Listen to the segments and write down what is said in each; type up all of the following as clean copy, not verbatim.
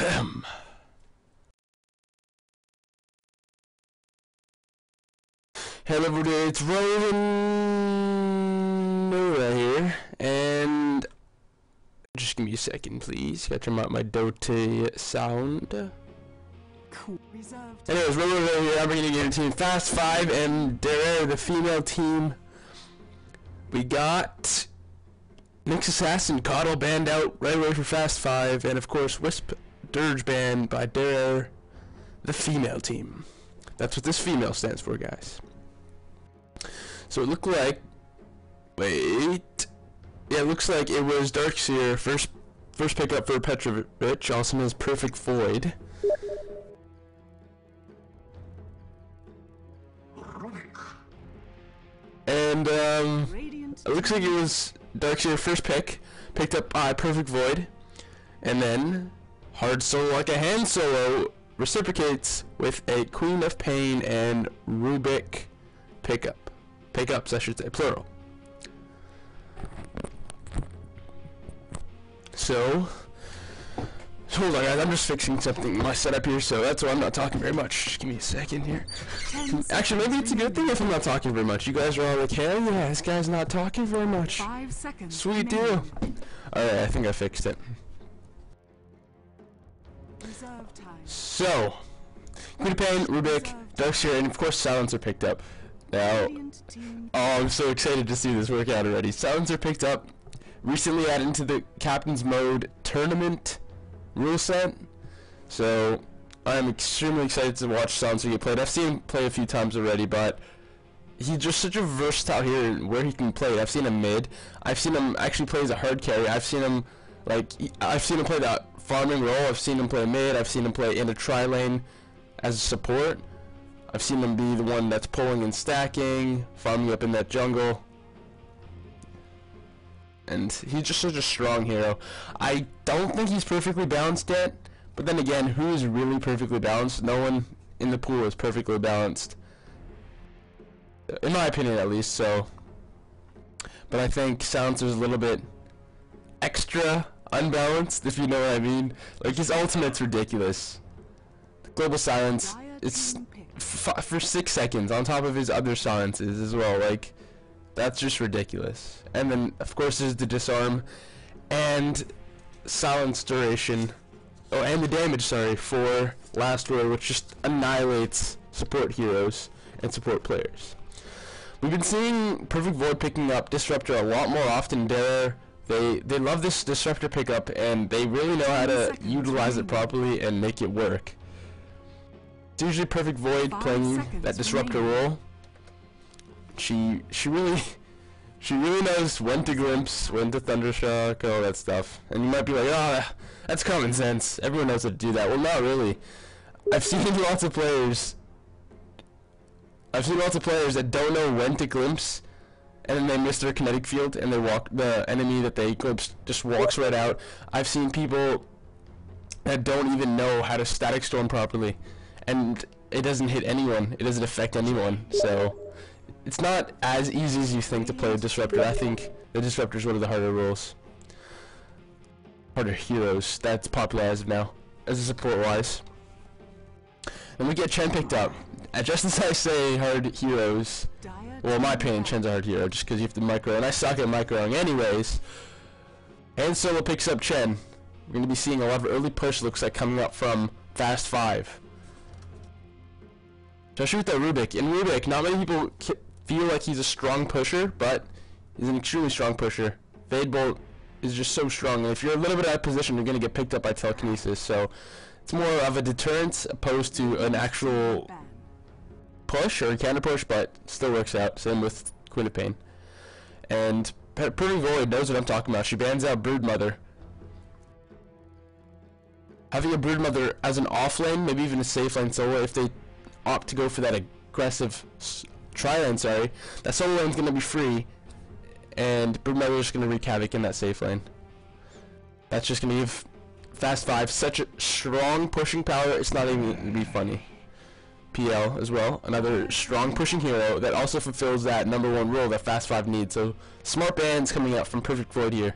Hello everybody, it's roroDOTA here, and just give me a second please, gotta turn out my Dota sound. Cool. Anyways, roroDOTA here, I'm bringing you team FAST5 and they're the female team. We got Nyx Assassin Coddle banned out right away for FAST5, and of course Wisp Dirge banned by Dare, the female team. That's what this female stands for, guys. So it looked like, it looks like it was Darkseer first pickup for Petrovich, also known as Perfect Void. And it looks like it was Darkseer first picked up by Perfect Void, and then Hard Solo Like a Hand Solo reciprocates with a Queen of Pain and Rubik pickups, I should say, plural. So hold on guys, I'm just fixing something in my setup here, so that's why I'm not talking very much. Just give me a second here. Actually, maybe it's a good thing if I'm not talking very much. You guys are all like, hell yeah, this guy's not talking very much. 5 seconds. Sweet deal. Alright, I think I fixed it. So, Queen of Pain, Rubik, Darkseer, and of course Silencer picked up. Now, oh, I'm so excited to see this work out already. Silencer picked up, recently added into the Captain's Mode tournament rule set. So, I'm extremely excited to watch Silencer get played. I've seen him play a few times already, but he's just such a versatile hero where he can play. I've seen him mid. I've seen him actually play as a hard carry. I've seen him play that farming role. I've seen him play mid. I've seen him play in a tri-lane as a support. I've seen him be the one that's pulling and stacking, farming up in that jungle. And he's just such a strong hero. I don't think he's perfectly balanced yet, but then again, who is really perfectly balanced? No one in the pool is perfectly balanced, in my opinion at least. So, but I think Silencer's a little bit extra unbalanced, if you know what I mean. Like, his ultimate's ridiculous. The global silence, it's for 6 seconds on top of his other silences as well. Like, that's just ridiculous. And then of course there's the disarm and silence duration, oh, and the damage, sorry, for Last Word, which just annihilates support heroes and support players. We've been seeing Perfect Void picking up Disruptor a lot more often. They love this Disruptor pickup, and they really know how to utilize it properly and make it work. It's usually Perfect Void playing that Disruptor role. She really knows when to glimpse, when to Thundershock, all that stuff. And you might be like, oh, that's common sense. Everyone knows how to do that. Well, not really. I've seen lots of players that don't know when to glimpse, and then they miss their kinetic field, and the enemy that they glimpsed just walks right out. I've seen people that don't even know how to static storm properly, and it doesn't hit anyone. It doesn't affect anyone. So it's not as easy as you think to play a Disruptor. I think the Disruptor is one of the harder roles, harder heroes that's popular as of now, as a support-wise. And we get Chen picked up. Just as I say hard heroes, well, in my opinion, Chen's a hard hero, just because you have to micro, and I suck at microing anyways. And Solo picks up Chen. We're going to be seeing a lot of early push, looks like, coming up from FAST5. Especially with that Rubik. And Rubik, not many people feel like he's a strong pusher, but he's an extremely strong pusher. Fade Bolt is just so strong, and if you're a little bit out of position, you're going to get picked up by telekinesis. So it's more of a deterrent opposed to an actual push or a counter push, but still works out. Same with Queen of Pain. And Perfect Void knows what I'm talking about. She bans out Broodmother. Having a Broodmother as an off lane, maybe even a safe lane solo, if they opt to go for that aggressive tri-lane, sorry, that solo lane's going to be free, and Broodmother is going to wreak havoc in that safe lane. That's just going to give FAST5 such a strong pushing power, it's not even going to be funny. PL as well, another strong pushing hero that also fulfills that #1 role that FAST5 needs. So smart bans coming out from Perfect Void here.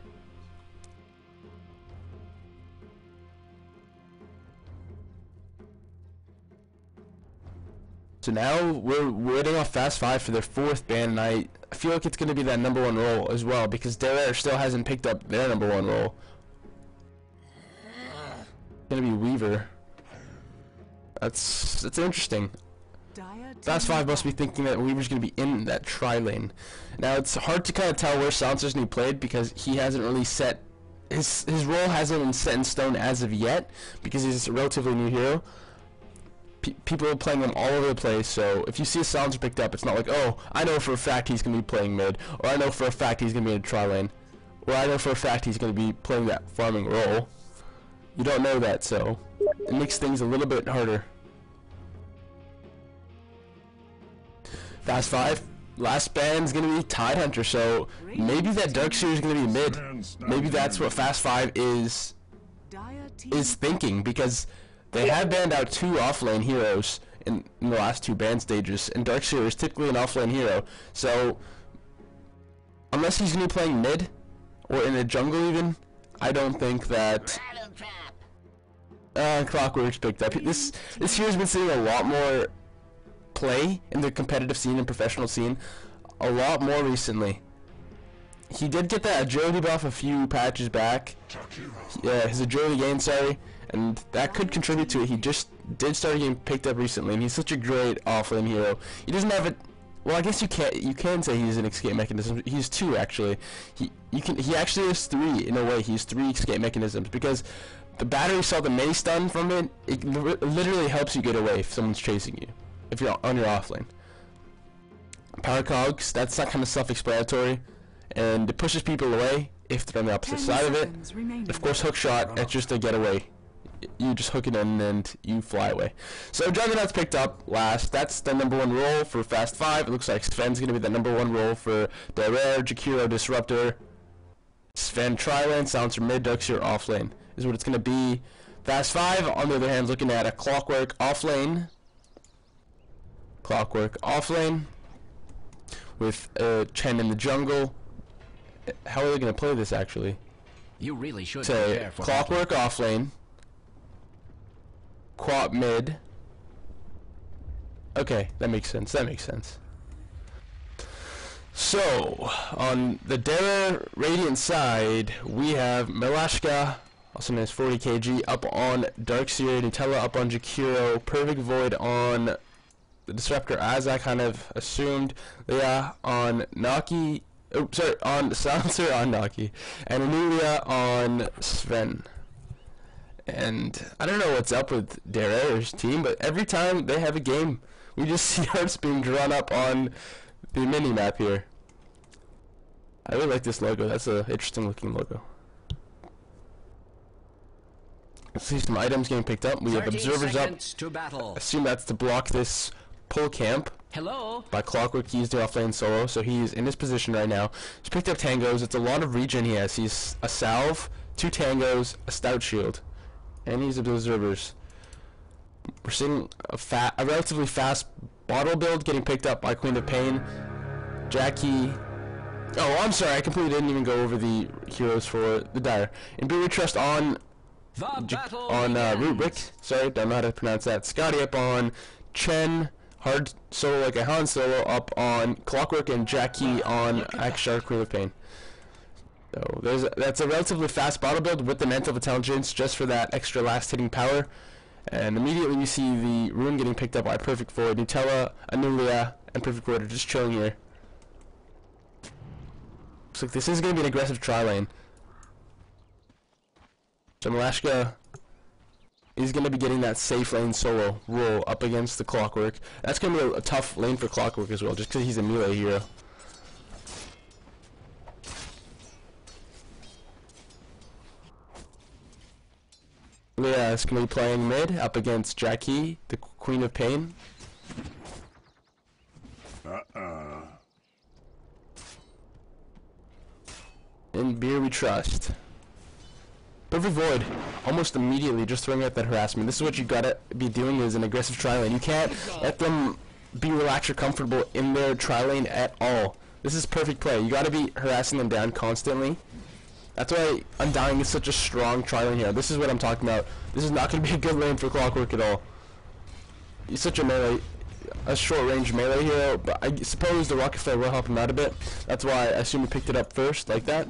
So now we're waiting off FAST5 for their 4th ban, and I feel like it's going to be that #1 role as well, because Dare still hasn't picked up their #1 role. It's going to be Weaver. That's interesting. FAST5 must be thinking that Weaver's going to be in that tri-lane. Now it's hard to kind of tell where Silencer's going to be played, because he hasn't really set his role hasn't been set in stone as of yet, because he's a relatively new hero. People are playing him all over the place, so if you see a Silencer picked up, it's not like, oh, I know for a fact he's going to be playing mid, or I know for a fact he's going to be in a tri-lane, or I know for a fact he's going to be playing that farming role. You don't know that, so it makes things a little bit harder. FAST5, last ban's going to be Tidehunter, so maybe that Darkseer is going to be mid. Maybe that's what FAST5 is thinking, because they have banned out 2 offlane heroes in the last 2 ban stages, and Darkseer is typically an offlane hero. So unless he's going to be playing mid or in the jungle even, I don't think that Clockwork's picked up. This hero's been seeing a lot more play in the competitive scene and professional scene a lot more recently. He did get that agility buff a few patches back. Yeah, his agility gain, sorry. And that could contribute to it. He just did start getting picked up recently, and he's such a great offlane hero. He doesn't have it. Well, I guess you can say he's an escape mechanism. He's 2 actually. He actually has 3 in a way. He has 3 escape mechanisms, because the battery cell, the melee stun from it, it literally helps you get away if someone's chasing you, if you're on your offlane. Power cogs, that's not kind of self-explanatory, and it pushes people away if they're on the opposite side of it. Of course, hook shot, it's just a getaway. You just hook it in and you fly away. So Juggernaut's picked up last. That's the #1 role for FAST5. It looks like Sven's going to be the #1 role for Dare, Jakiro Disruptor, Sven tri-lane, Silencer mid, Darkseer offlane is what it's going to be. FAST5, on the other hand, is looking at a Clockwork offlane. Clockwork offlane with Chen in the jungle. How are they going to play this actually? You really should say Clockwork offlane, Quap mid. Okay, that makes sense. That makes sense. So on the Dare Radiant side, we have Milashka, also known as 40 kg, up on Darkseer, Nutella up on Jakiro, Perfect Void on the Disruptor, as I kind of assumed. Leah on Naki. Oh, sorry, on Silencer on Naki, and Amelia on Sven. And I don't know what's up with Dare's team, but every time they have a game, we just see hearts being drawn up on the mini-map here. I really like this logo. That's an interesting looking logo. Let's see some items getting picked up. We have observers up. I assume that's to block this pull camp. Hello. By Clockwork. He's doing offlane solo, so he's in his position right now. He's picked up tangos. It's a lot of regen he has. He's a salve, 2 tangos, a stout shield, and he's observers. We're seeing a relatively fast bottle build getting picked up by Queen of Pain. Jackie. Oh, I'm sorry. I completely didn't even go over the heroes for the Dire. Imperial Trust on Root Rick. Sorry, don't know how to pronounce that. Scotty up on Chen. Hard solo like a Han Solo up on Clockwork, and Jackie on Akshar, Queen of Pain. So that's a relatively fast bottle build with the Mental Intelligence just for that extra last hitting power. And immediately we see the Rune getting picked up by Perfect Void. Nutella, Anulia, and Perfect Void are just chilling here. Looks like this is going to be an aggressive tri-lane. So Milashka is going to be getting that safe lane solo roll up against the Clockwork. That's going to be a tough lane for Clockwork as well, just because he's a melee hero. Leah is going to be playing mid up against Jackie, the Queen of Pain. In Beer we trust. Perfect Void, almost immediately just throwing out that harassment. This is what you gotta be doing is an aggressive tri-lane. You can't let them be relaxed or comfortable in their tri-lane at all. This is perfect play. You gotta be harassing them down constantly. That's why Undying is such a strong tri-lane here. This is what I'm talking about. This is not gonna be a good lane for Clockwork at all. He's such a melee a short-range melee hero, but I suppose the rocket flare will help him out a bit. That's why I assume he picked it up first, like that.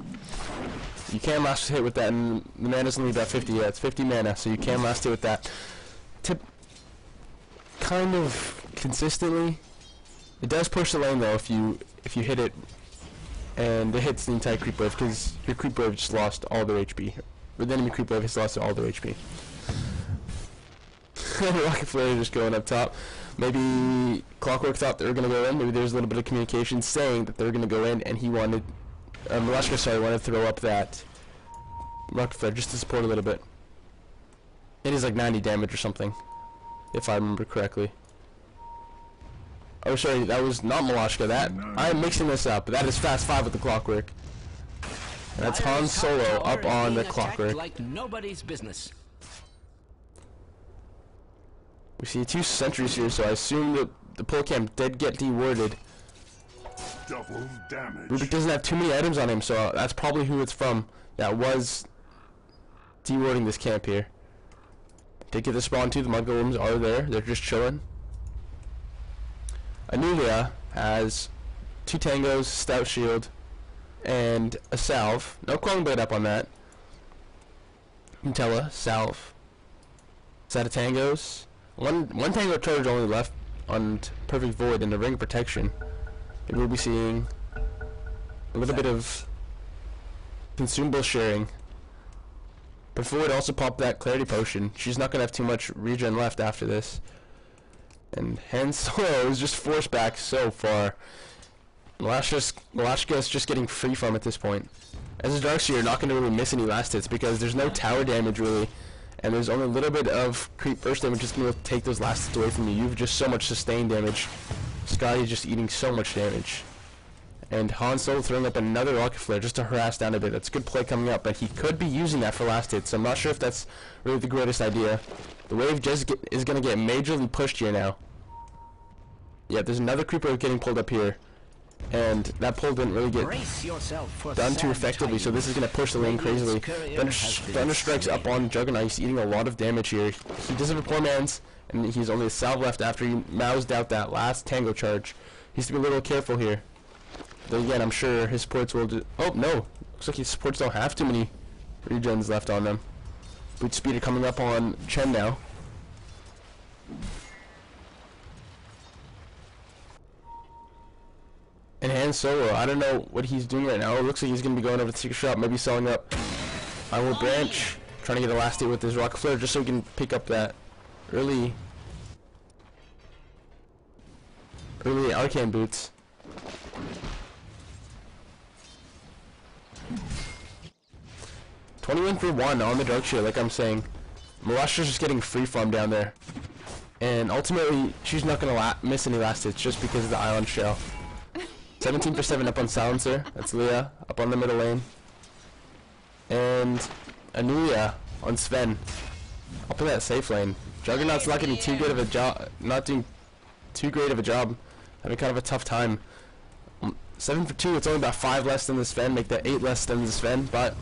You can last hit with that, and the mana's only about 50. Yeah, it's 50 mana, so you can last hit with that. Kind of consistently. It does push the lane though if you hit it, and it hits the entire creep wave, because your creep wave just lost all their HP. Or the enemy creep wave has lost all their HP. Rocket flare just going up top. Maybe Clockwork thought they were going to go in. Maybe there's a little bit of communication saying that they were going to go in, and he wanted, Malashka, sorry, wanted to throw up that rocket flare just to support a little bit. It is like 90 damage or something, if I remember correctly. Oh, sorry, that was not Malashka. That I'm mixing this up. That is FAST5 with the Clockwork. And that's Han Solo up on the Clockwork. Like nobody's business. We see 2 sentries here, so I assume that the pole camp did get dewarded. Double damage. Rubik doesn't have too many items on him, so that's probably who it's from that was dewarding this camp here. Did get the spawn too. The mud golems are there. They're just chilling. Anulia has 2 tangos, stout shield, and a salve. No clone blade up on that. Nutella, salve. Set of tangos. One tango charge only left on perfect void and a ring of protection. And we'll be seeing a little bit of consumable sharing. But void also popped that clarity potion. She's not gonna have too much regen left after this. And Han Solo is just forced back so far. Malashka is just getting free from at this point. As a Darkseer, you're not going to really miss any last hits because there's no tower damage really, and there's only a little bit of creep burst damage just going to take those last hits away from you. You've just so much sustained damage. Scotty is just eating so much damage. And Han Solo throwing up another rocket flare just to harass down a bit. That's good play coming up, but he could be using that for last hits, so I'm not sure if that's really the greatest idea. The wave just is going to get majorly pushed here now. Yeah, there's another creeper getting pulled up here. And that pull didn't really get done too effectively, so this is going to push the lane crazily. Thunder strikes up on Juggernaut. He's eating a lot of damage here. He does have a poor man's, and he's only a salve left after he moused out that last tango charge. He has to be a little careful here. Though again, I'm sure his supports will do... Oh, no. Looks like his supports don't have too many regens left on them. Boot speeder coming up on Chen now. And Han Solo, I don't know what he's doing right now. It looks like he's going to be going over to the secret shop, maybe selling up Iron Branch, trying to get a last hit with his rocket flare just so he can pick up that early arcane boots. $21 for 1 on the Dark Shield, like I'm saying. Malashka's just getting free from down there. And ultimately, she's not going to miss any last hits just because of the Ion Shell. 17 for 7 up on Silencer. That's Leah up on the middle lane. And Anulia on Sven up in that safe lane. Juggernaut's not getting too good of a job, not doing too great of a job, having kind of a tough time. 7 for 2, it's only about 5 less than the Sven, make that 8 less than the Sven, but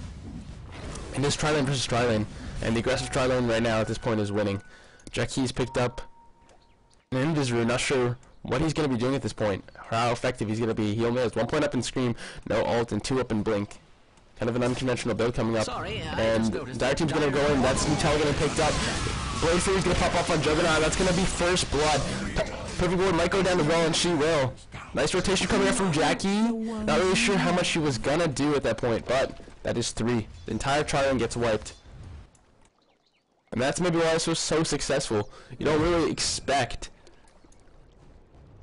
it is tri-lane versus tri-lane, and the aggressive tri-lane right now at this point is winning. Jackie's picked up an Invisru, not sure what he's going to be doing at this point, how effective he's going to be. He only has 1 point up in Scream, no ult, and 2 up in Blink. Kind of an unconventional build coming up. And Dire Team's going to go in, that's Nutella getting picked up. Blade Fury's going to pop off on Juggernaut, that's going to be first blood. Perfect Ward might go down the well, and she will. Nice rotation coming up from Jackie. Not really sure how much she was going to do at that point, but that is 3. The entire tri-lane gets wiped. And that's maybe why this was so successful. You don't really expect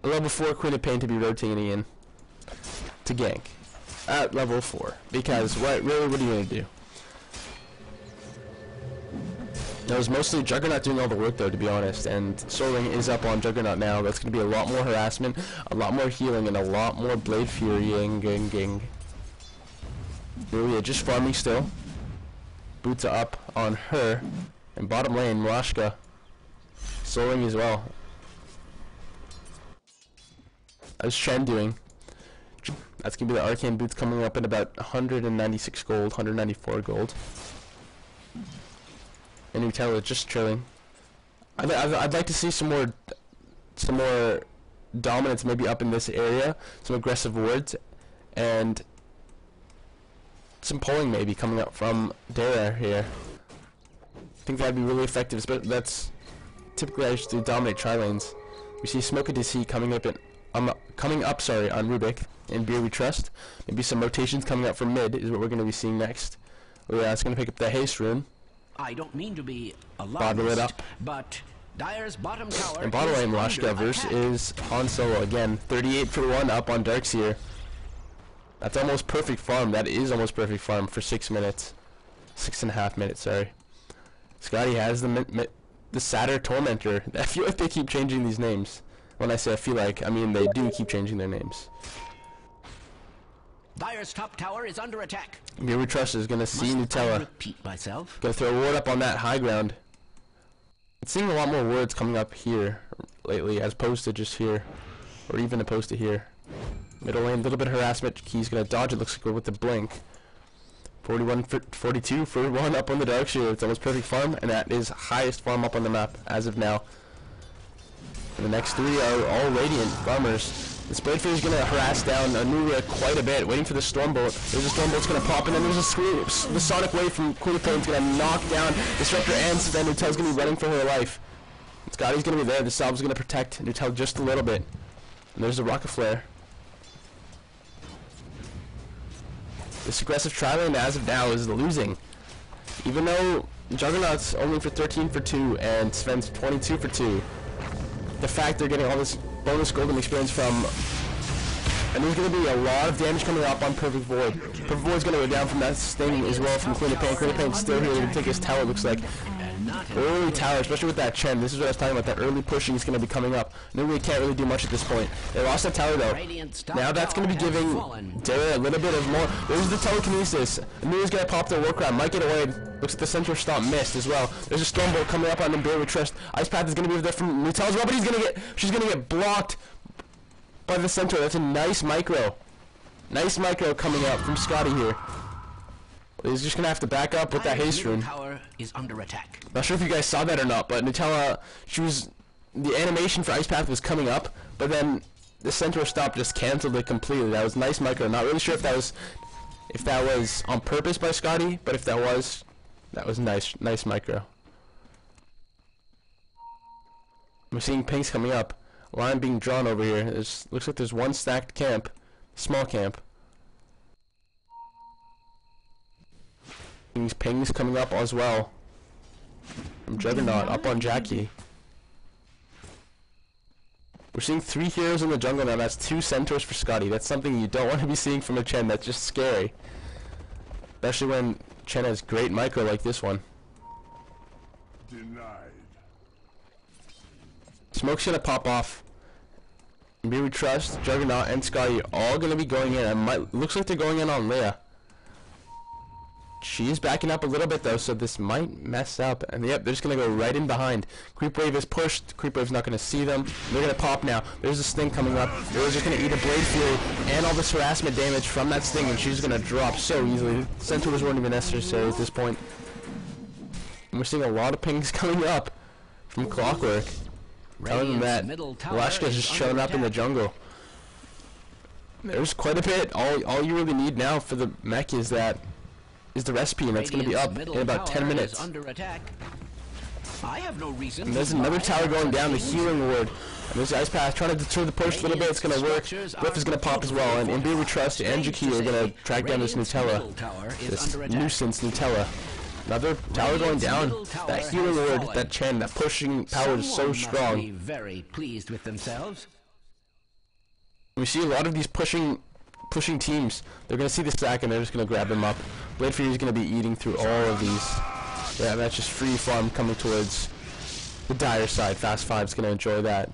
a level 4 Queen of Pain to be rotating in to gank at level 4, because what are you going to do? It was mostly Juggernaut doing all the work though, to be honest, and Soaring is up on Juggernaut now. That's going to be a lot more harassment, a lot more healing, and a lot more Blade Furying. Maria just farming still. Boots are up on her, and bottom lane, Malashka Soaring as well. How's Chen doing? That's going to be the Arcane Boots coming up at about 196 gold, 194 gold. And Nutella just chilling. I'd like to see some more some more dominance maybe up in this area, some aggressive wards, and some pulling maybe coming up from Dara here. I think that'd be really effective, but that's typically I used to dominate tri-lanes. We see Smoke DC coming up on Rubik and Beer We Trust. Maybe some rotations coming up from mid is what we're going to be seeing next. Oh yeah, it's going to pick up the haste rune. I don't mean to be Bottle it up. but Dire's bottom tower And bottom lane Lash Devers is Han Solo again. 38 for 1 up on Darkseer. That's almost perfect farm. That is almost perfect farm for 6 minutes. 6.5 minutes, sorry. Scotty has the Satyr Tormentor. I feel like they keep changing these names. When I say I feel like, I mean they do keep changing their names. Dire's top tower is under attack. Here we trust is gonna see Nutella. Repeat myself. Gonna throw a ward up on that high ground. I'm seeing a lot more wards coming up here lately, as opposed to just here, or even opposed to here. Middle lane, a little bit of harassment. He's gonna dodge. It looks like we're with the blink. 41 for 42 for 1 up on the Darkseer. It's almost perfect farm, and that is highest farm up on the map as of now. And the next 3 are all Radiant farmers. The Spadefire is going to harass down Anuria quite a bit, waiting for the Stormbolt. There's a Stormbolt's going to pop, and then there's a scream. The Sonic Wave from Queen is going to knock down Disruptor, and then Nutella's going to be running for her life. Scotty's going to be there. The Salve's going to protect Nutella just a little bit. And there's the Rocket Flare. This aggressive tri-lane as of now is losing. Even though Juggernaut's only for 13 for 2 and Sven's 22 for 2. The fact they're getting all this bonus golden experience from, and there's going to be a lot of damage coming up on Perfect Void. Perfect Void's going to go down from that sting as well from Queen of Pain. Queen of Pain's still here to take his tower, looks like. Early tower, especially with that Chen. This is what I was talking about, that early pushing is going to be coming up. Nobody can't really do much at this point. They lost that tower though. Now that's going to be giving Dara a little bit of more. There's the telekinesis. Anuria's going to pop the Warcry, might get away. Looks like the center stomp missed as well. There's a Stormbolt coming up on the Bear We Trust. Ice Path is going to be over there from Nutella as well, but she's going to get blocked by the center. That's a nice micro. Nice micro coming up from Scotty here. He's just going to have to back up with that haste rune. Tower is under attack. Not sure if you guys saw that or not, but Nutella, the animation for Ice Path was coming up, but then the center stop just canceled it completely. That was nice micro. Not really sure if that was on purpose by Scotty, but if that was nice micro. We're seeing pinks coming up. Line being drawn over here. Looks like there's one stacked camp, small camp. These pings coming up as well. From Juggernaut up on Jackie. We're seeing 3 heroes in the jungle now. That's 2 centaurs for Scotty. That's something you don't want to be seeing from a Chen. That's just scary. Especially when Chen has great micro like this one. Denied. Smoke's gonna pop off. Beer We Trust, Juggernaut, and Scotty all gonna be going in. And looks like they're going in on Leia. She's backing up a little bit though, so this might mess up. And yep, they're just gonna go right in behind. Creep Wave is pushed. Creep Wave's not gonna see them. They're gonna pop now. There's a sting coming up. They're just gonna eat a Blade Fury and all this harassment damage from that sting, and she's gonna drop so easily. Centaurs weren't even necessary at this point. And we're seeing a lot of pings coming up from Clockwork. Other than that, Lashka's just showing up in the jungle. There's quite a bit. All you really need now for the mech is the recipe, and that's going to be up in about 10 minutes. I have no reason. And there's another tower going down, the healing ward. And there's the Ice Path trying to deter the push a little bit. It's going to work. Glyph is going to pop as well, and Beer We Trust and Jaki are going to track down this Nutella. This nuisance Nutella. Another tower going down. That healing ward, that Chen, that pushing power is so strong. Very pleased with themselves. We see a lot of these pushing teams. They're going to see the stack and they're just going to grab them up. Blade Fury is going to be eating through all of these. Yeah, that's just free farm coming towards the dire side. FAST5 is going to enjoy that.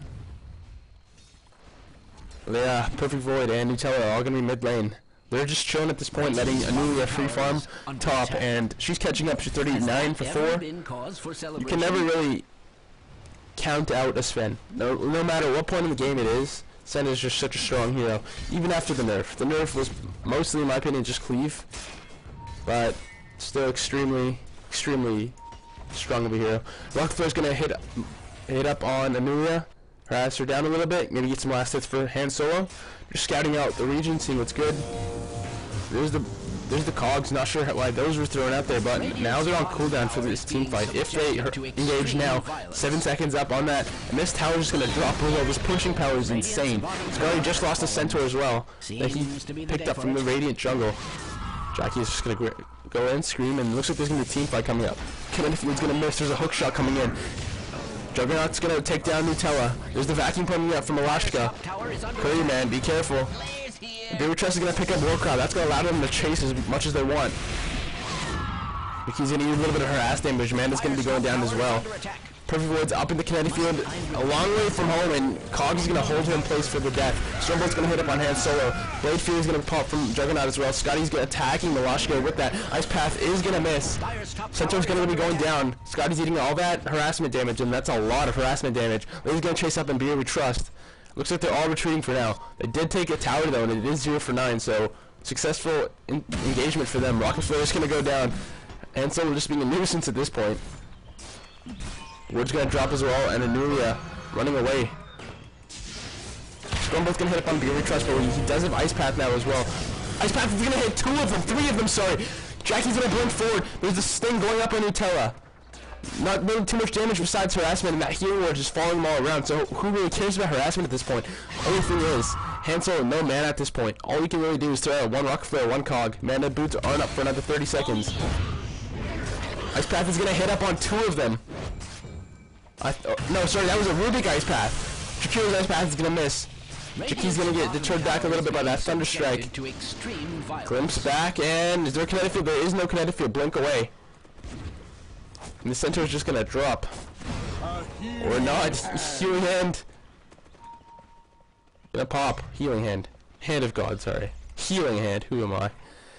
Yeah, Perfect Void and Nutella are all going to be mid lane. They're just chilling at this point, letting Anuria free farm top, and she's catching up. She's 39 for 4. You can never really count out a Sven. No matter what point in the game it is, Sven is just such a strong hero. Even after the nerf. The nerf was mostly, in my opinion, just cleave, but still extremely strong of a hero. Rocketflare's gonna hit up on Anuria. Harass her down a little bit. Maybe get some last hits for Han Solo. Just scouting out the region, seeing what's good. There's the cogs. Not sure why those were thrown out there, but now they're on cooldown for this team fight. If they engage now, 7 seconds up on that, and this tower is going to drop as well. This pushing power is insane. Scully just lost a centaur as well that he picked up from the Radiant jungle. Jackie is just going to go in, scream, and it looks like there's going to be a team fight coming up. Field's going to miss. There's a hook shot coming in. Juggernaut's going to take down Nutella. There's the vacuum coming up from Alashka. Curry, man, be careful. David Trust is going to pick up Warcraft. That's going to allow them to chase as much as they want. He's going to use a little bit of harass damage. Amanda's going to be going down as well. Perfect Void's up in the kinetic field, a long way from home, and Cogs is going to hold her in place for the death. Stormbolt's going to hit up on Han Solo. Blade Fury is going to pop from Juggernaut as well. Scotty's attacking Milashko with that. Ice Path is going to miss. Centaur's going to be going down. Scotty's eating all that harassment damage, and that's a lot of harassment damage. Lady's going to chase up and Beer, we trust. Looks like they're all retreating for now. They did take a tower though, and it is 0 for 9, so successful engagement for them. Rocket Flare is going to go down. Han Solo just being a nuisance at this point. Wood's going to drop as well, and Anulia running away. Stormbolt's going to hit up on Beer Trust, but he does have Ice Path now as well. Ice Path is going to hit 3 of them, sorry. Jackie's going to blink forward. There's this thing going up on Nutella. Not doing too much damage besides harassment, and that healing ward just following them all around, so who really cares about harassment at this point? Only thing is, Han Solo, no mana at this point. All you can really do is throw out 1 Rocket Flare, 1 Cog. Mana boots aren't up for another 30 seconds. Ice Path is going to hit up on 2 of them. No, sorry, that was a Rubik Ice Path. Jakira's Ice Path is going to miss. Jaki's going to get deterred back a little bit by that Thunder Strike. Glimpse back, and is there a kinetic field? There is no kinetic field. Blink away. And the center is just going to drop. Or not. Healing Hand. Gonna pop. Healing Hand. Hand of God, sorry. Healing Hand. Who am I?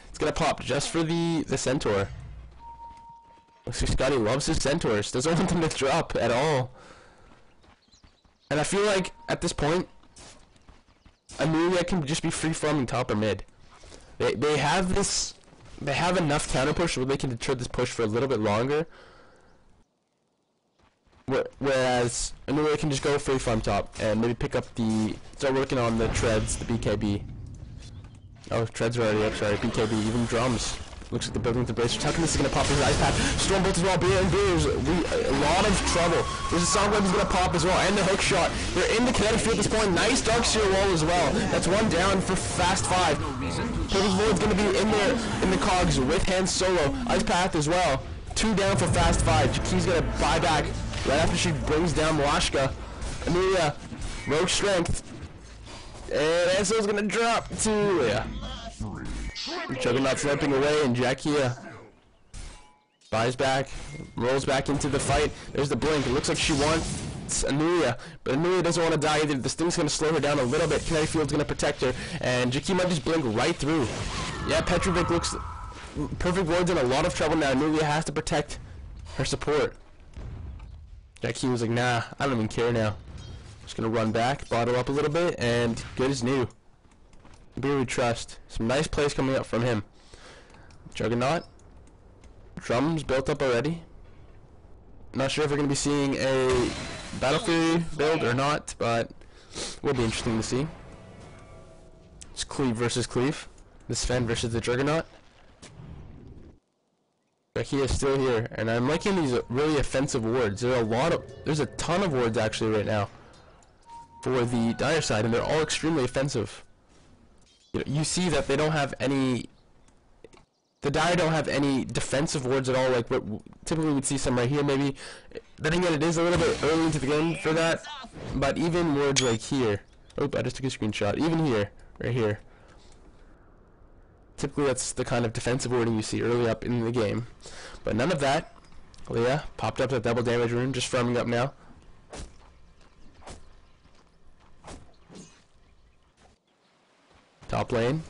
It's going to pop just for the Centaur. Looks like Scotty loves his centaurs. Doesn't want them to drop at all. And I feel like at this point, Amelia can just be free farming top or mid. They have enough counter push where they can deter this push for a little bit longer. Whereas Amelia can just go free farm top and maybe pick up start working on the treads, the BKB. Oh, treads are already up, sorry, BKB, even drums. Looks like the building with the bracers. How come this is going to pop his Ice Path? Stormbolt as well. Beer and Beer's a lot of trouble. There's a Song Web is going to pop as well. And the hook shot. They're in the kinetic field at this point. Nice Dark Seer wall as well. That's 1 down for FAST5. Perfect Void's going to be in there in the cogs with Han Solo. Ice Path as well. 2 down for FAST5. Jaki's going to buy back right after she brings down Milashka. Amelia. Rogue Strength. And Ansel's going to drop to... Yeah. Juggernaut's limping away, and Jackia buys back, rolls back into the fight. There's the blink. It looks like she wants Anulia, but Anulia doesn't want to die either. This thing's going to slow her down a little bit. Kinetic Field's going to protect her, and Jackie might just blink right through. Yeah, Petrovic looks... Perfect Void's in a lot of trouble now. Anulia has to protect her support. Jackie was like, nah, I don't even care now. Just going to run back, bottle up a little bit, and good as new. Beer we trust. Some nice plays coming up from him. Juggernaut. Drums built up already. Not sure if we're going to be seeing a Battle Fury build or not, but will be interesting to see. It's Cleave versus Cleave. The Sven versus the Juggernaut. Becky is still here, and I'm liking these really offensive wards. There's a ton of wards actually right now for the Dire side, and they're all extremely offensive. You see that they don't have any... The Dire don't have any defensive wards at all, like what typically we'd see some right here maybe. Then again, it is a little bit early into the game for that, but even wards like here... Oh, I just took a screenshot. Even here, right here. Typically that's the kind of defensive warding you see early up in the game. But none of that. Leah popped up that double damage rune, just farming up now. Top lane.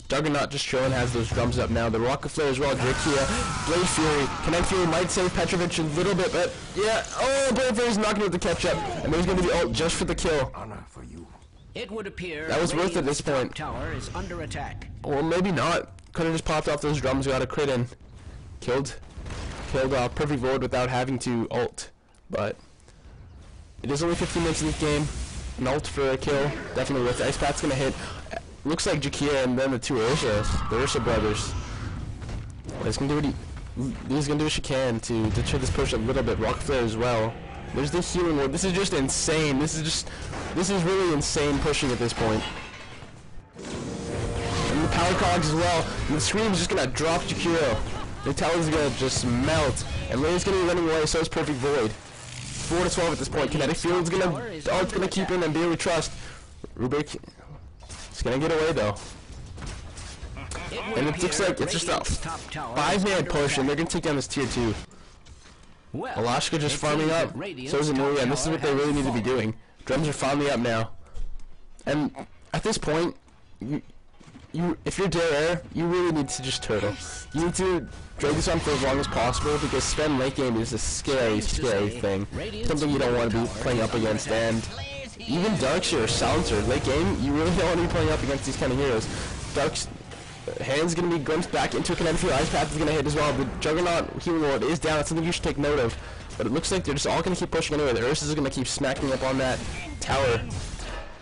Juggernaut just chilling, has those drums up now. The Rocket Flare as well. Drakia, Blade Fury. Kinetic Fury might save Petrovic a little bit, but yeah. Oh, Blade Fury's not going to catch up. And there's going to be ult just for the kill. Honor for you. It would appear that was worth it at this point. Tower is under attack. Or maybe not. Could have just popped off those drums, got a crit in. Killed Perfect Void without having to ult. But It is only 15 minutes in this game. An ult for a kill. Definitely worth it. Ice Pat's gonna hit. Looks like Jakia and then the two Ursas. The Ursa brothers. He's gonna do what he's gonna do what she can to deter this push a little bit. Rock Flare as well. There's the healing ward. This is just insane. This is really insane pushing at this point. And the power cogs as well. And the Scream's just gonna drop Jakiro. The Talon's gonna just melt. And Ray's gonna be running away, so is Perfect Void. 4 to 12 at this point. Kinetic Field's gonna it's gonna keep him and Beer we trust. Rubik is gonna get away though. And it looks like it's just a 5-man push, and they're gonna take down this tier 2. Alashka just farming up, so is Amelia, and this is what they really need to be doing. Drums are finally up now. And at this point, if you're Dare, you really need to just turtle. You need to drag this on for as long as possible, because spend late game is a scary, scary thing. Something you don't want to be playing up against, and even Darkseer or Silencer, late game, you really don't want to be playing up against these kind of heroes. Hand's gonna be glimpsed back into a kinetic field. Ice Path is gonna hit as well. The Juggernaut healing ward is down. That's something you should take note of. But it looks like they're just all gonna keep pushing anyway. The Ursus is gonna keep smacking up on that tower.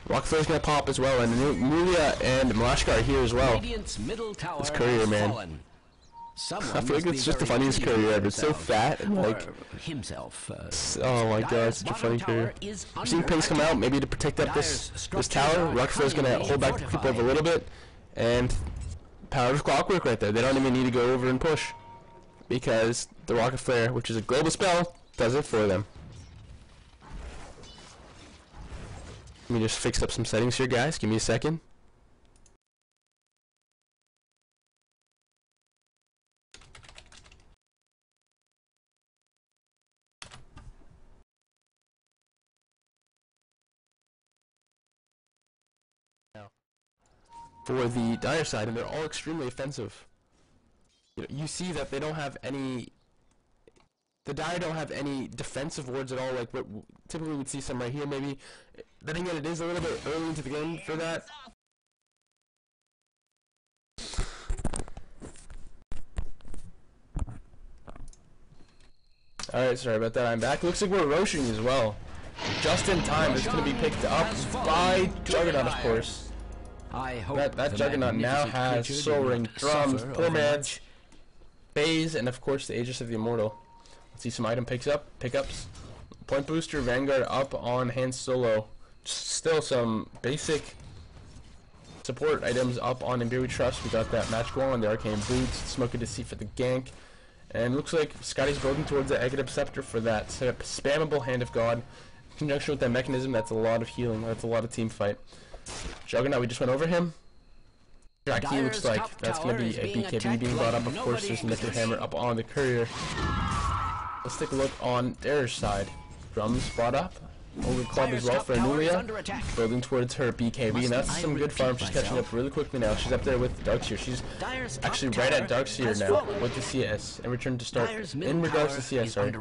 Rock Flare's gonna pop as well, and Mulia and Malashka are here as well. This courier, man. I feel like it's just the funniest courier ever. It's so fat and like oh my god, such a funny courier. We're seeing pings come out, maybe to protect up this tower. Rock Flare's gonna hold back the creep wave a little bit, and power of clockwork right there. They don't even need to go over and push, because the Rocket Flare, which is a global spell, does it for them. Let me just fix up some settings here, guys. Give me a second. For the Dire side, and they're all extremely offensive. You see that they don't have any. The Dire don't have any defensive wards at all. Like what typically we'd see some right here, maybe. Then again, it is a little bit early into the game for that. Alright, sorry about that. I'm back. Looks like we're rushing as well. Just in time. It's going to be picked up by Juggernaut, of course. That Juggernaut now has Soul Ring, Drums, Poor Man's, Phase, and of course the Aegis of the Immortal. Let's see some item pickups. Point Booster, Vanguard up on Han Solo. Still some basic support items up on Imbue We Trust. We got that Magic Wall and the Arcane Boots, Smoky Deceit for the gank. And looks like Scotty's building towards the Agate Scepter for that spammable Hand of God. In conjunction with that mechanism, that's a lot of healing, that's a lot of team fight. Juggernaut, we just went over him. Jackie looks like that's going to be a BKB being brought up. Of course, there's Mythic Hammer up on the courier. Let's take a look on their side. Drums brought up. Ogre Club as well for Anulia. Building towards her BKB, and that's some good farm. She's catching up really quickly now. She's up there with Darkseer. She's actually right at Darkseer now with the CS. And return to start in regards to CS, sorry.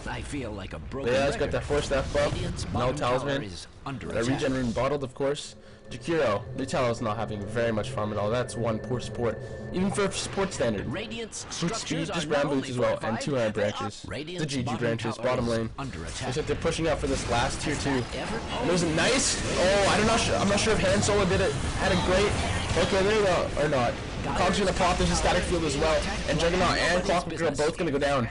I feel like a broken Leia's got that 4-staff buff. No Talisman. That regen rune bottled, of course. Jakiro, Lutello's not having very much farm at all. That's one poor support. Even for support standard. Boot speed, just ground boots as well, and 2 iron branches. The GG branches, bottom lane. Looks like they're pushing out for this last tier 2. And it was a nice. Oh, I'm not sure if Han Solo did it. Had a great. Okay, there you go, or not. Cog's gonna pop. There's a static field as well, and Juggernaut and Clockwork are both gonna go down.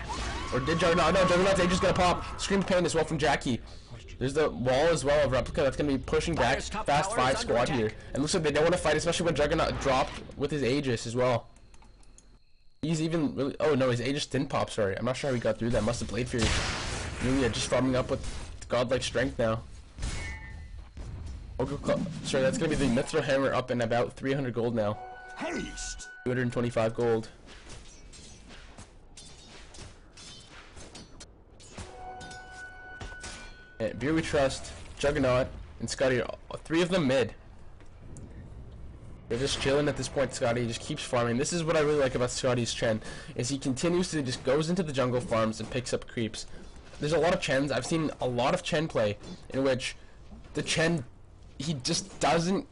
Or did Juggernaut? No, Juggernaut's just gonna pop. Scream Pain as well from Jackie. There's the wall as well of Replica that's going to be pushing back FAST5 squad here. And looks like they don't want to fight, especially when Juggernaut dropped with his Aegis as well. He's even really... Oh no, his Aegis didn't pop, sorry. I'm not sure how he got through that. Must have Blade Fury. Yulia just farming up with godlike strength now. Sorry, that's going to be the Mithril Hammer up in about 300 gold now. 225 gold. And Beer We Trust, Juggernaut, and Scotty, 3 of them mid. They're just chilling at this point. Scotty just keeps farming. This is what I really like about Scotty's Chen, is he continues to just goes into the jungle farms and picks up creeps. There's a lot of Chens. I've seen a lot of Chen play in which the Chen, he just doesn't,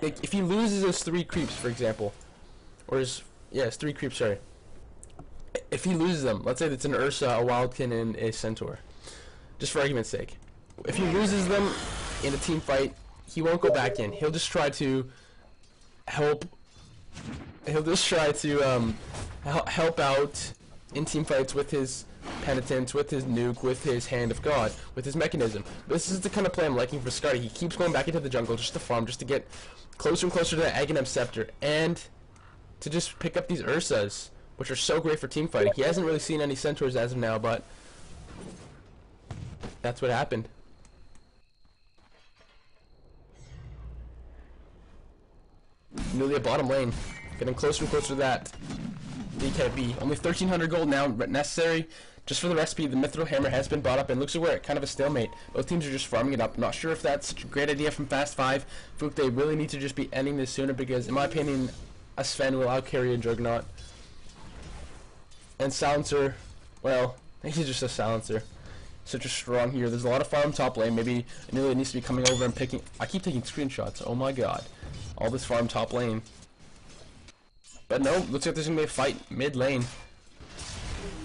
like, if he loses his 3 creeps, for example, or his 3 creeps, sorry. If he loses them, let's say it's an Ursa, a Wildkin, and a Centaur. just for argument's sake. If he loses them in a team fight, he won't go back in. He'll just try to help. He'll just try to help out in team fights with his penitence, with his nuke, with his hand of God, with his mechanism. This is the kind of play I'm liking for Scotty. He keeps going back into the jungle just to farm, just to get closer and closer to the Aghanim Scepter, and to just pick up these Ursas, which are so great for team fighting. He hasn't really seen any Centaurs as of now, but that's what happened. Nearly a bottom lane, getting closer and closer to that BKB. Only 1,300 gold now necessary just for the recipe. The Mithril Hammer has been bought up, and looks like we're at kind of a stalemate. Both teams are just farming it up. Not sure if that's such a great idea from FAST5. I feel like they really need to just be ending this sooner, because in my opinion, a Sven will outcarry a Juggernaut. And Silencer, well, he's just a Silencer. Such a strong here. There's a lot of farm top lane. Maybe Amelia needs to be coming over and picking. I keep taking screenshots. Oh my god. All this farm top lane. But no, looks like there's gonna be a fight mid lane.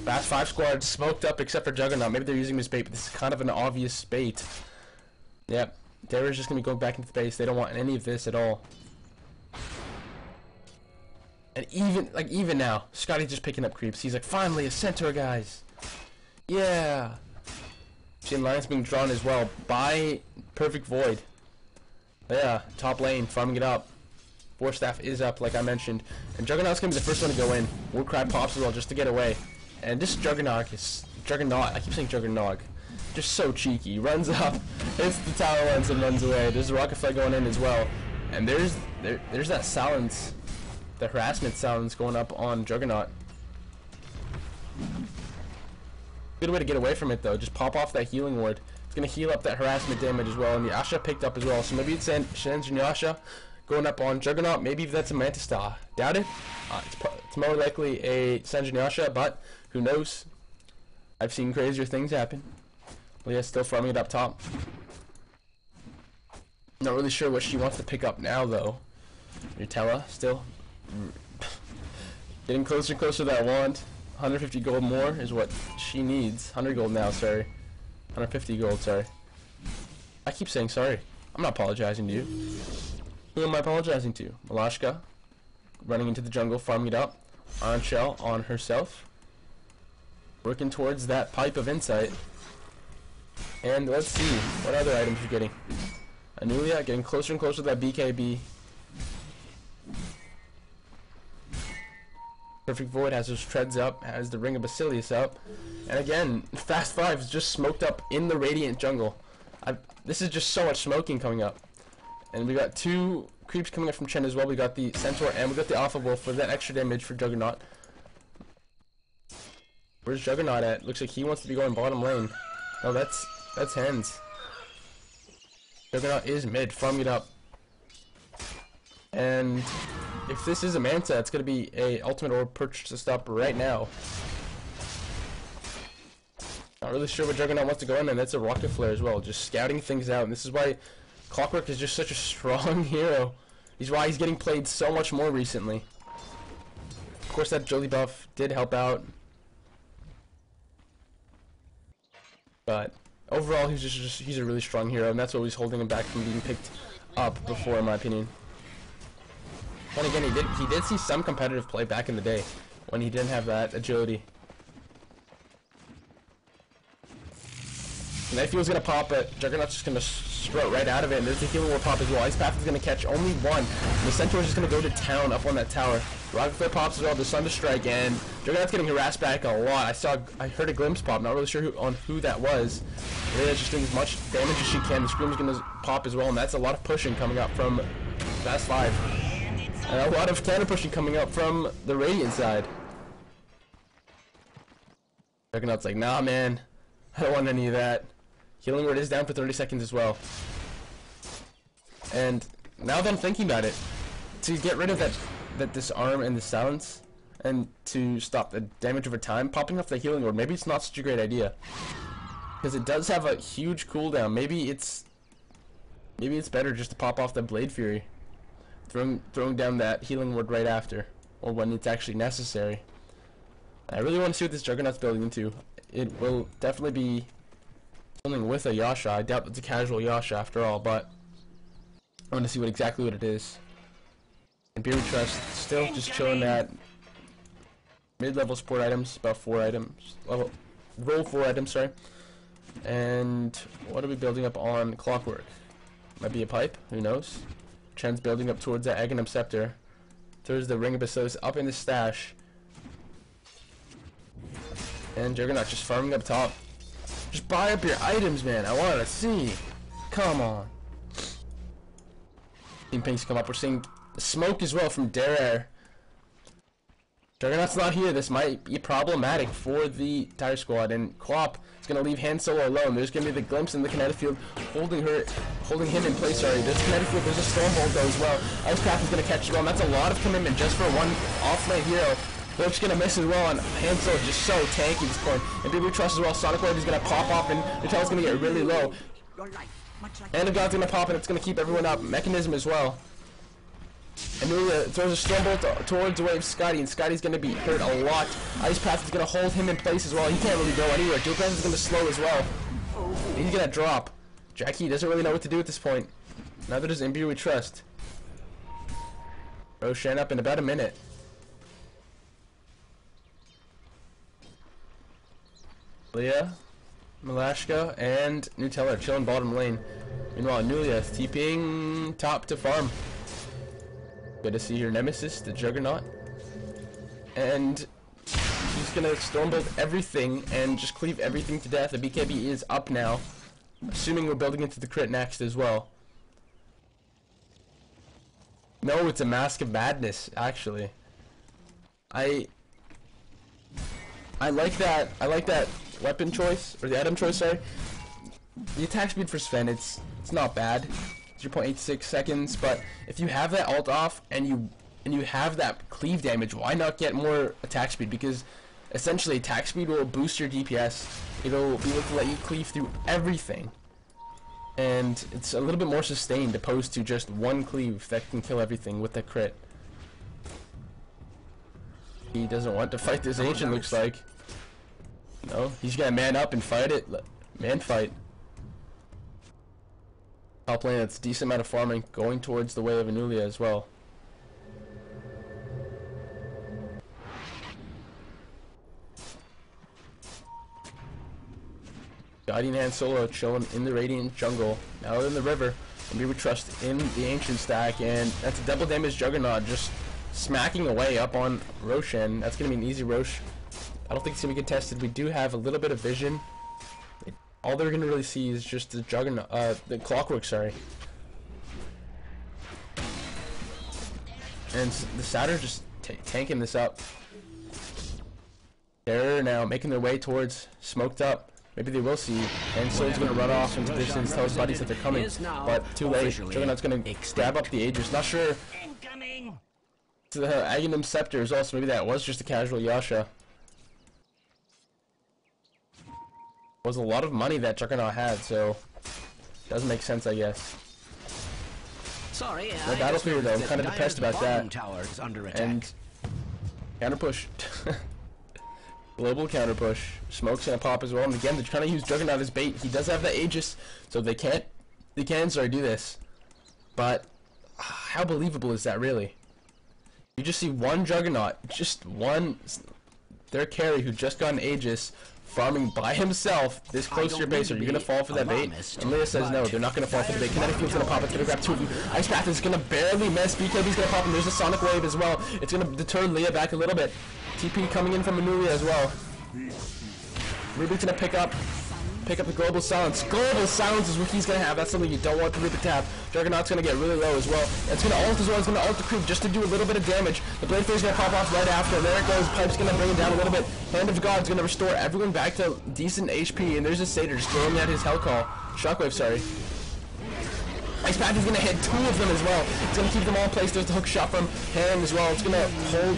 FAST5 squad smoked up except for Juggernaut. Maybe they're using this bait, but this is kind of an obvious bait. Yep, they're just gonna be going back into the base. They don't want any of this at all. And even now, Scotty's just picking up creeps. He's like, finally a Centaur, guys. Yeah. Chain line's being drawn as well by Perfect Void. Yeah, top lane, farming it up. Force Staff is up, like I mentioned. And Juggernaut's gonna be the first one to go in. Warcry pops as well, just to get away. And this Juggernaut, I keep saying Juggernaut. Just so cheeky. He runs up, hits the tower once and runs away. There's a Rocket Flag going in as well. And there's that silence, the harassment silence going up on Juggernaut. Good way to get away from it though, just pop off that healing ward. It's gonna heal up that harassment damage as well, and the Asha picked up as well, so maybe it's Shen's and Asha going up on Juggernaut. Maybe that's a Mantis Star. Doubt it. It's more likely a Sanjanyasha, but who knows? I've seen crazier things happen. Leah's still farming it up top. Not really sure what she wants to pick up now though. Nutella still getting closer and closer to that wand. 150 gold more is what she needs. 100 gold now, sorry. 150 gold, sorry. I keep saying sorry. I'm not apologizing to you. Who am I apologizing to? Malashka, running into the jungle, farming it up. On Shell, on herself. Working towards that pipe of insight. And let's see what other items you're getting. Anulia getting closer and closer to that BKB. Perfect Void has his treads up, has the Ring of Basilius up. And again, FAST5 is just smoked up in the Radiant jungle. This is just so much smoking coming up. And we got two creeps coming up from Chen as well. We got the Centaur and we got the Alpha Wolf for that extra damage for Juggernaut. Where's Juggernaut at? Looks like he wants to be going bottom lane. Oh, that's Hens. Juggernaut is mid, farming it up. And if this is a Manta, it's going to be a ultimate orb purchased up right now. Not really sure what Juggernaut wants to go in, and that's a Rocket Flare as well, just scouting things out. And this is why Clockwork is just such a strong hero. He's why he's getting played so much more recently. Of course, that Jolie buff did help out. But overall, he's a really strong hero, and that's what was holding him back from being picked up before, in my opinion. And again, he did see some competitive play back in the day when he didn't have that agility. And if he was gonna pop it, Juggernaut's just gonna strut right out of it, and there's the healing will pop as well. Ice Path is gonna catch only one. And the Centaur is just gonna go to town up on that tower. Rocket Flare pops as well, the Thunder Strike, and Juggernaut's getting harassed back a lot. I heard a glimpse pop, not really sure who that was. Rhea's just doing as much damage as she can. The Scream's gonna pop as well, and that's a lot of pushing coming up from FAST5. And a lot of counter pushing coming up from the Radiant side. Juggernaut's like, nah man, I don't want any of that. Healing Word is down for 30 seconds as well. And now that I'm thinking about it, to get rid of that disarm and the silence, and to stop the damage over time, popping off the Healing Word, maybe it's not such a great idea. Because it does have a huge cooldown. Maybe it's better just to pop off the Blade Fury. Throwing down that Healing Word right after, or when it's actually necessary. I really want to see what this Juggernaut's building into. It will definitely be Something with a Yasha. I doubt it's a casual Yasha after all, but I want to see exactly what it is. And Beer We Trust still just chilling at mid-level support items, about 4 items. Roll 4 items, sorry. And what are we building up on Clockwork? Might be a pipe, who knows? Chen's building up towards that Aghanim Scepter. There's the Ring of Basilis up in the stash. And Juggernaut just farming up top. Just buy up your items, man. I want to see. Come on. Team Pinks come up. We're seeing smoke as well from Dare. Juggernaut's not here. This might be problematic for the entire squad. And Klopp is going to leave Han Solo alone. There's going to be the glimpse in the kinetic field holding him in place. Sorry, this kinetic field, there's a Stormbolt though as well. Icecraft is going to catch as well. And that's a lot of commitment just for one off-lane hero. Roach's going to miss as well, and Han Solo just so tanky at this point. And Big Trust as well. Sonic Wave is going to pop off, and Nutella's going to get really low. And the God's going to pop, and it's going to keep everyone up. Mechanism as well. And Amelia throws a Stormbolt towards the wave Scotty, and Scotty's going to be hurt a lot. Ice Path is going to hold him in place as well. He can't really go anywhere. Dual Path is going to slow as well. He's going to drop. Jackie doesn't really know what to do at this point. Neither does Imbue We Trust. Roshan up in about a minute. Leah, Malashka, and Nutella are chilling bottom lane. Meanwhile, Nulia is TPing top to farm. Good to see your Nemesis, the Juggernaut. And she's gonna Stormbolt everything and just cleave everything to death. The BKB is up now. Assuming we're building into the crit next as well. No, it's a Mask of Madness, actually. I like that weapon choice, or the item choice, sorry. The attack speed for Sven, it's not bad. 0.86 seconds, but if you have that ult off and you have that cleave damage, why not get more attack speed? Because essentially attack speed will boost your DPS. It'll be able to let you cleave through everything. And it's a little bit more sustained opposed to just one cleave that can kill everything with the crit. He doesn't want to fight this ancient, looks like. No, he's gonna man up and fight it. Man fight. Top lane, that's a decent amount of farming going towards the way of Anulia as well. Guardian Han Solo chilling in the Radiant jungle. Now in the river. And we would trust in the Ancient stack. And that's a double damage Juggernaut just smacking away up on Roshan. That's going to be an easy Rosh. I don't think it's going to be contested. We do have a little bit of vision. All they're going to really see is just the Juggernaut, the Clockwork, sorry. And the Satyr just tanking this up. They're now making their way towards Smoked Up. Maybe they will see, and Soul's going to run off into the distance, tell his buddies that they're coming, but too late. Juggernaut's going to grab up the Aegis. Not sure. So the Aghanim Scepter is also, maybe that was just a casual Yasha. Was a lot of money that Juggernaut had, so does make sense, I guess. Sorry, no battle fear though. I'm kind of depressed about that. And counter push. Global counter push. Smoke's gonna pop as well, and again they're trying to use Juggernaut as bait. He does have the Aegis, so they can do this. But how believable is that really? You just see one Juggernaut, just one, their carry who just got an Aegis, farming by himself this close to your base. Are you gonna fall for that bait? And Leah says no, they're not gonna fall for the bait. Kinetic Field's gonna pop, it's gonna grab two of them. Ice Path is gonna barely miss. BKB's gonna pop, and there's a Sonic Wave as well. It's gonna deter Leah back a little bit. TP coming in from Anulia as well. Rubik's gonna pick up the Global Silence. Global Silence is what he's gonna have. That's something you don't want the Rubik to have. Juggernaut's gonna get really low as well. It's gonna ult as well. It's gonna ult the creep just to do a little bit of damage. The Blade Phase's gonna pop off right after. There it goes. Pipe's gonna bring it down a little bit. Hand of God's gonna restore everyone back to decent HP. And there's a Satyr just throwing at his Hell Call. Shockwave, sorry. Ice Path is gonna hit two of them as well. It's gonna keep them all in place. There's the hook shot from Hand as well. It's gonna hold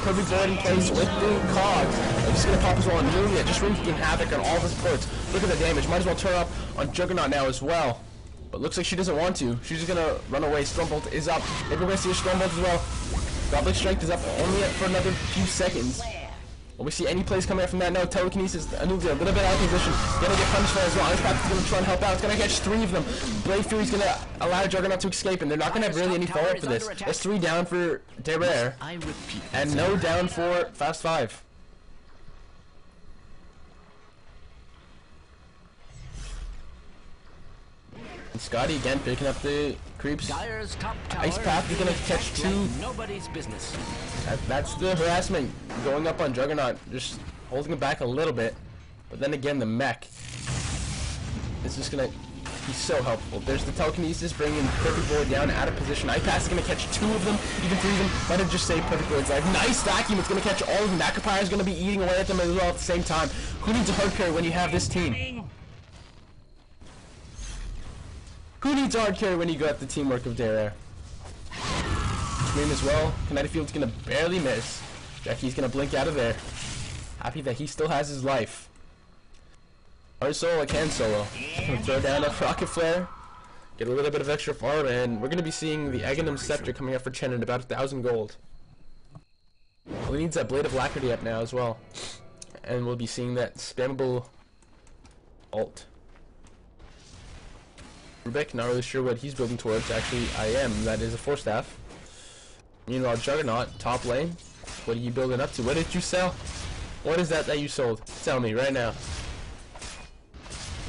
Perfect Void in place with the Cog. It's just gonna pop as well on Nulia, just wreaking havoc on all the supports. Look at the damage. Might as well turn up on Juggernaut now as well. But looks like she doesn't want to. She's just gonna run away. Stormbolt is up. Maybe we're gonna see a Stormbolt as well. Godlike Strength is up only for another few seconds. Will we see any plays coming out from that? No, telekinesis, Anubis a little bit out of position. Gonna get punished for it as well. Ice Path is gonna try and help out. It's gonna catch 3 of them. Blade Fury's gonna allow Juggernaut to escape, and they're not gonna have really any follow-up for this. That's 3 down for Derriere, and no down for FAST5. And Scotty again picking up the creeps. Ice Path is gonna catch 2. Nobody's business. That's the harassment going up on Juggernaut, just holding him back a little bit. But then again, the mech is just gonna. He's so helpful. There's the telekinesis bringing Perfect Void down out of position. Ice Path is gonna catch 2 of them, even 3 of them. Might have just saved Perfect Void's life. Nice vacuum. It's gonna catch all of them. Macropire is gonna be eating away at them as well at the same time. Who needs a hard carry when you have this team? Who needs a hard carry when you got the teamwork of Derriere? Scream as well. Kinetic Field's gonna barely miss. Jackie's gonna blink out of there. Happy that he still has his life. Or solo can solo. Gonna throw down a rocket flare. Get a little bit of extra farm, and we're gonna be seeing the Aghanim Scepter coming up for Chen at about 1,000 gold. Well, he needs that Blade of Alacrity up now as well. And we'll be seeing that spammable ult. roroDOTA, not really sure what he's building towards. Actually, I am. That is a 4-staff. Meanwhile, Juggernaut, top lane. What are you building up to? What did you sell? What is that you sold? Tell me right now.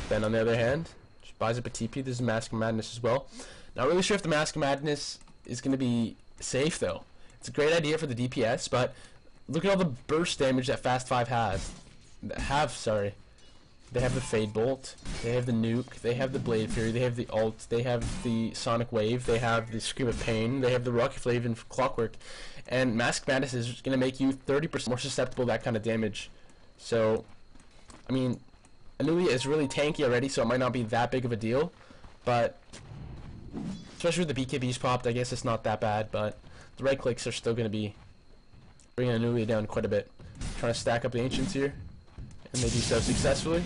Ben, on the other hand, just buys up a TP. This is Mask of Madness as well. Not really sure if the Mask of Madness is going to be safe, though. It's a great idea for the DPS, but look at all the burst damage that FAST5 has. They have the Fade Bolt, they have the Nuke, they have the Blade Fury, they have the ult, they have the Sonic Wave, they have the Scream of Pain, they have the Rocket Flave and Clockwork. And Mask Madness is going to make you 30% more susceptible to that kind of damage. So, I mean, Anulia is really tanky already, so it might not be that big of a deal. But, especially with the BKBs popped, I guess it's not that bad. But the right clicks are still going to be bringing Anulia down quite a bit. Trying to stack up the Ancients here, and they do so successfully.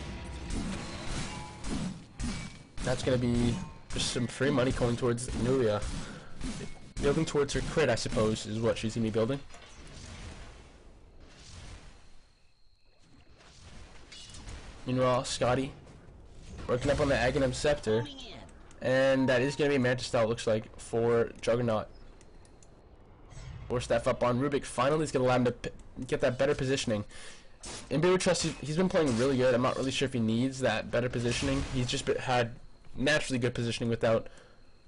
That's going to be just some free money going towards Anulia. Building towards her crit, I suppose, is what she's going to be building. Meanwhile, Scotty working up on the Aghanim Scepter, and that is going to be Manta Style, looks like, for Juggernaut. 4-staff up on roroDOTA. Finally, is going to allow him to get that better positioning. In Beer Trust, he's been playing really good. I'm not really sure if he needs that better positioning. He's just had naturally good positioning without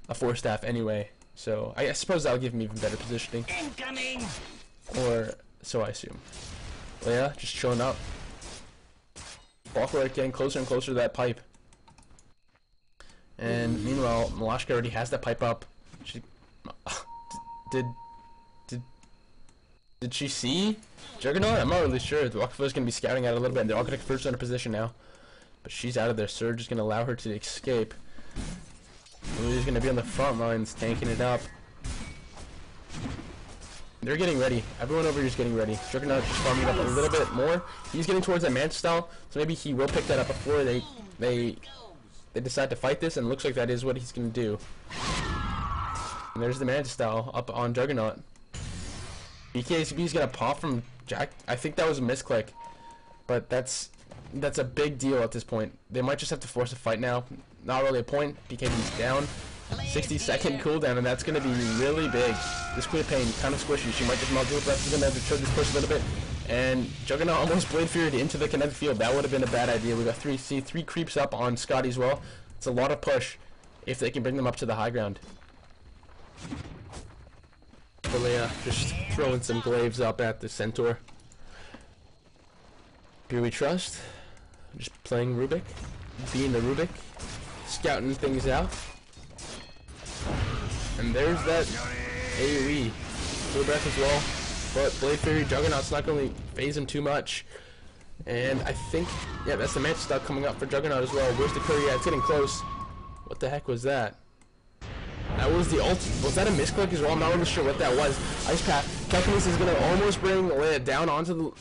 a 4-staff anyway. So I suppose that'll give him even better positioning. Incoming! Or so I assume. Well, yeah, just showing up. Clockwork getting closer and closer to that pipe. And meanwhile, Malashka already has that pipe up. She did she see Juggernaut? I'm not really sure. The Rocketflow's gonna be scouting out a little bit, and they're all gonna first in a position now. But she's out of there. Surge is gonna allow her to escape. Louis gonna be on the front lines, tanking it up. They're getting ready. Everyone over here is getting ready. Juggernaut just farming up a little bit more. He's getting towards that Manta Style, so maybe he will pick that up before they decide to fight this, and it looks like that is what he's gonna do. And there's the Manta Style up on Juggernaut. BKCB is gonna pop from Jack. I think that was a misclick, but that's a big deal at this point. They might just have to force a fight now. Not really a point. BKB's down. 60-second cooldown, and that's gonna be really big. This Queen of Pain kind of squishy. She might just melt it, but she's gonna have to choke this push a little bit. And Juggernaut almost Blade Fury into the kinetic field. That would have been a bad idea. We got three creeps up on Scotty as well. It's a lot of push if they can bring them up to the high ground. Balea just throwing some glaives up at the Centaur. Here we trust. Just playing roroDOTA, being the roroDOTA, scouting things out. And there's that AoE. Full breath as well. But Blade Fury, Juggernaut's not going to phase him too much. And I think, yeah, that's the Manta Style coming up for Juggernaut as well. Where's the Curry? Yeah, it's getting close. What the heck was that? That was the ult. Was that a misclick as well? I'm not really sure what that was. Ice Path. Telekinesis is going to almost bring Leia down onto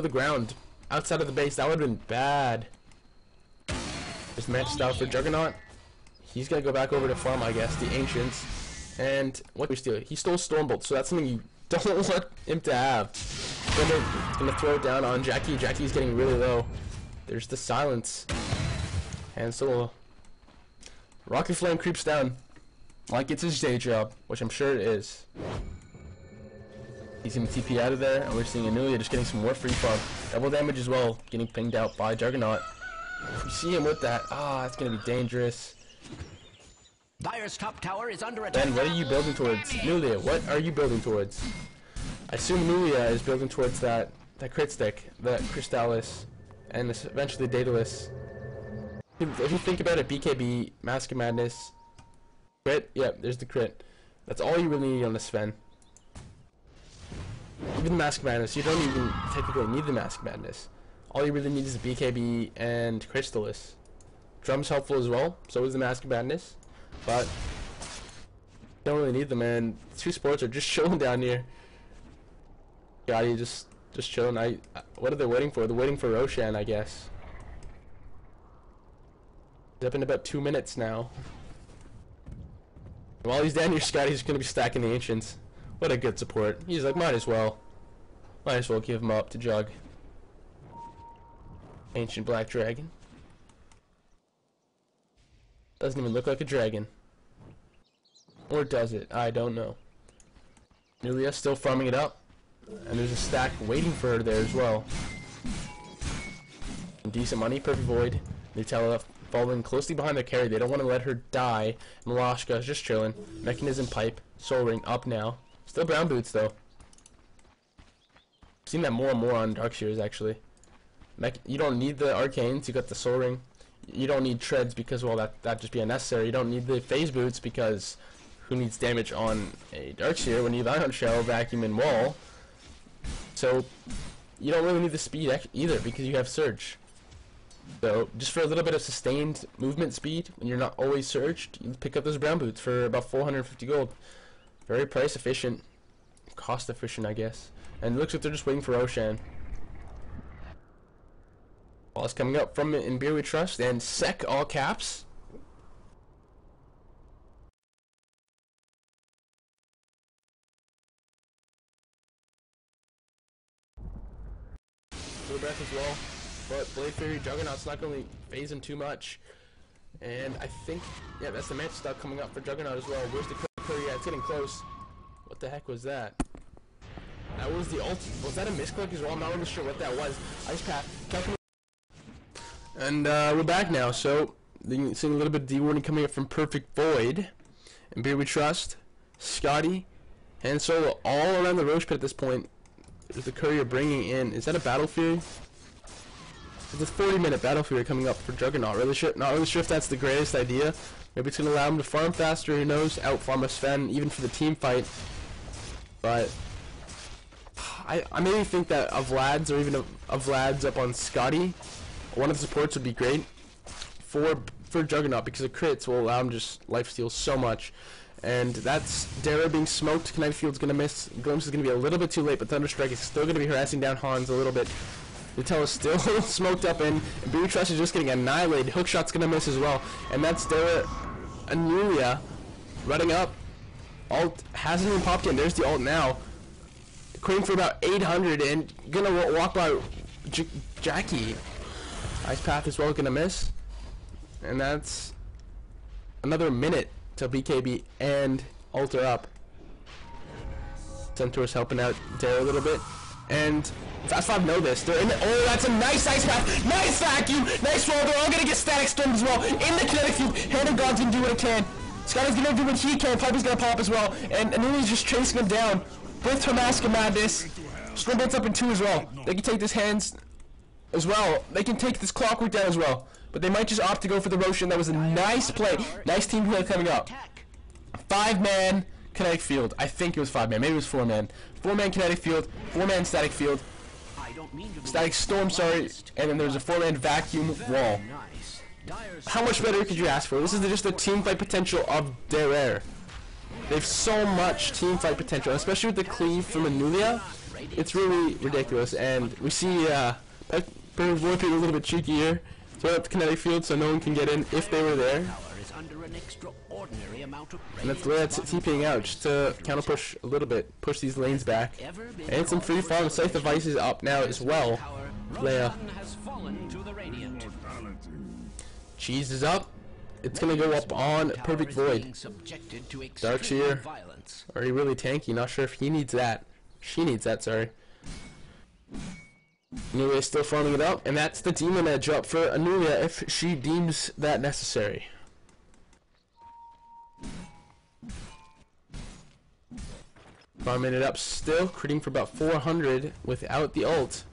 the ground. Outside of the base. That would have been bad. There's the Manta Style for Juggernaut. He's going to go back over to farm, I guess, the Ancients. And what did we steal? He stole Stormbolt, so that's something you don't want him to have. gonna throw it down on Jackie. Jackie's getting really low. There's the silence. And so Rocket Flame creeps down like it's his day job, which I'm sure it is. He's gonna TP out of there, and we're seeing Anulia just getting some more free farm. Double damage as well, getting pinged out by Juggernaut. If we see him with that, it's gonna be dangerous. Dire's top tower is under attack. Ben, what are you building towards? Anulia, what are you building towards? I assume Anulia is building towards that crit stick, that Crystallis, and eventually Daedalus. If you think about it, BKB, Mask of Madness, crit, yep, there's the crit. That's all you really need on the Sven. Even Mask of Madness, you don't even technically need the Mask of Madness. All you really need is the BKB and Crystallis. Drum's helpful as well, so is the Mask of Madness, but don't really need them, and two sports are just chilling down here. Gotti just chilling. What are they waiting for? They're waiting for Roshan, I guess. He's up in about 2 minutes now. While he's down here, Scotty's gonna be stacking the Ancients. What a good support. He's like, might as well give him up to Jug. Ancient Black Dragon. Doesn't even look like a dragon. Or does it? I don't know. Nulia still farming it up. And there's a stack waiting for her there as well. Some decent money, Perfect Void. Nutella following closely behind their carry. They don't want to let her die. Malashka is just chilling. Mechanism Pipe. Soul Ring up now. Still brown boots though. I've seen that more and more on Darkseers actually. You don't need the Arcanes, you got the Soul Ring. You don't need Treads because, well, that'd just be unnecessary. You don't need the Phase Boots because who needs damage on a Darkseer when you have Ion Shell, Vacuum, and Wall? So you don't really need the speed either because you have Surge. So just for a little bit of sustained movement speed, when you're not always surged, you pick up those brown boots for about 450 gold. Very price efficient, cost efficient, I guess. And it looks like they're just waiting for Roshan. Ball is coming up from In Beer We Trust and Sec all caps. Blue Breath as well, but Blade Fury Juggernaut's not going to phase him too much. And I think, yeah, that's the match stock coming up for Juggernaut as well. Where's the Curry? Yeah, it's getting close. What the heck was that? That was the ult. Was that a misclick as well? I'm not really sure what that was. Ice Path. And we're back now, so you can see a little bit of D-warning coming up from Perfect Void. And Beer We Trust, Scotty, and Solo all around the Roche pit at this point. There's the courier bringing in. Is that a Battle Fury? It's a 40-minute Battle Fury coming up for Juggernaut. Not really sure if that's the greatest idea. Maybe it's going to allow him to farm faster, who knows, out-farm a Sven, even for the team fight. But I maybe think that a Vlad's or even a Vlad's up on Scotty, one of the supports would be great for Juggernaut because the crits will allow him just lifesteal so much. And that's Dara being smoked. Kinetic Field's going to miss. Glimpse is going to be a little bit too late, but Thunderstrike is still going to be harassing down Hans a little bit. Nutella's still smoked up in, and Beer Trust is just getting annihilated. Hookshot's going to miss as well. And that's Dara Anulia running up. Ult hasn't even popped in. There's the ult now. Queen for about 800 and going to walk by Jackie. Ice Path as well, going to miss. And that's another minute to BKB and alter up. Centaur's helping out Dara a little bit. And FAST5 know this. They're in the, oh, that's a nice Ice Path. Nice vacuum. Nice roll. They're all going to get static stormed as well. In the kinetic field. Hand of God's going to do what it can. Scotty's going to do what he can. Piper's going to pop as well. And Anulia's just chasing him down. With her Mask of Madness. Stormbolt's up in 2 as well. They can take this hands as well. They can take this Clockwork down as well. But they might just opt to go for the Roshan. That was a nice play. Nice team play coming up. 5-man kinetic field. I think it was 5-man. Maybe it was 4-man. 4-man kinetic field. 4-man static field. Static storm, sorry. And then there's a 4-man vacuum wall. How much better could you ask for? This is just the team fight potential of Dare. They have so much team fight potential, especially with the cleave from Anulia. It's really ridiculous. And we see Void being a little bit cheeky here. Throw up the kinetic field so no one can get in if they were there. amount of And that's Leia TPing out just to counter push a little bit, push these lanes back. And some free farm. Scythe device is up now as well. Leia. has fallen to the Radiant. Cheese is up. It's gonna go up on Perfect Void. Dark's here. Are he really tanky? Not sure if he needs that. She needs that, sorry. Anulia still farming it up, and that's the Demon Edge up for Anulia if she deems that necessary. Farming it up still, critting for about 400 without the ult.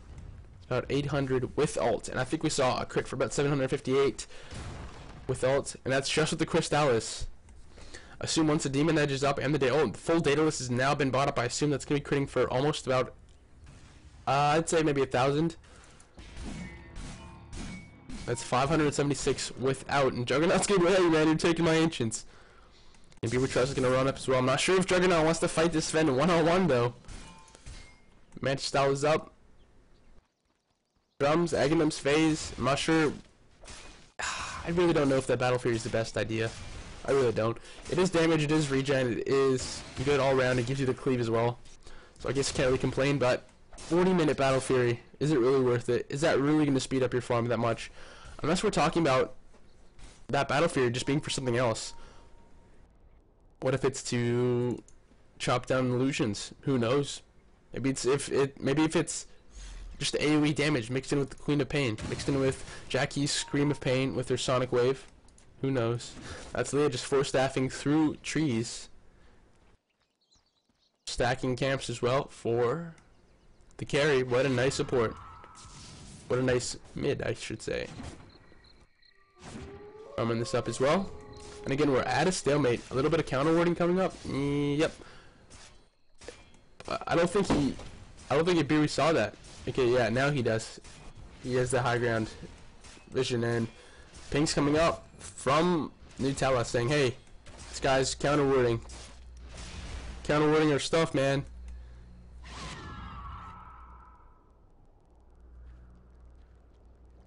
About 800 with ult, and I think we saw a crit for about 758 with ult, and that's just with the Crystallis. Assume once the Demon Edge is up and the the full Daedalus has now been bought up, I assume that's going to be critting for almost about, I'd say maybe 1,000. That's 576 without, and Juggernaut's going to be, hey man, you're taking my Ancients. And Beaver Trust is going to run up as well. I'm not sure if Juggernaut wants to fight this Sven one-on-one though. Mantis Style is up. Drums, Aghanim's phase, I'm not sure. I really don't know if that Battle Fury is the best idea. I really don't. It is damage, it is regen, it is good all around, it gives you the cleave as well. So I guess you can't really complain, but 40-minute Battle Fury, is it really worth it? Is that really going to speed up your farm that much? Unless we're talking about that Battle Fury just being for something else. What if it's to chop down illusions? Who knows? Maybe it's if it's just the AoE damage mixed in with the Queen of Pain, mixed in with Jackie's Scream of Pain with her Sonic Wave. Who knows? That's Leia just force staffing through trees. Stacking camps as well for the carry. What a nice support. What a nice mid, I should say. Arming this up as well. And again, we're at a stalemate. A little bit of counter warding coming up. Yep. I don't think Iberi saw that. Okay, yeah, now he does. He has the high ground vision, and ping's coming up from Nutella saying, hey, this guy's counter warding. Counter warding our stuff, man.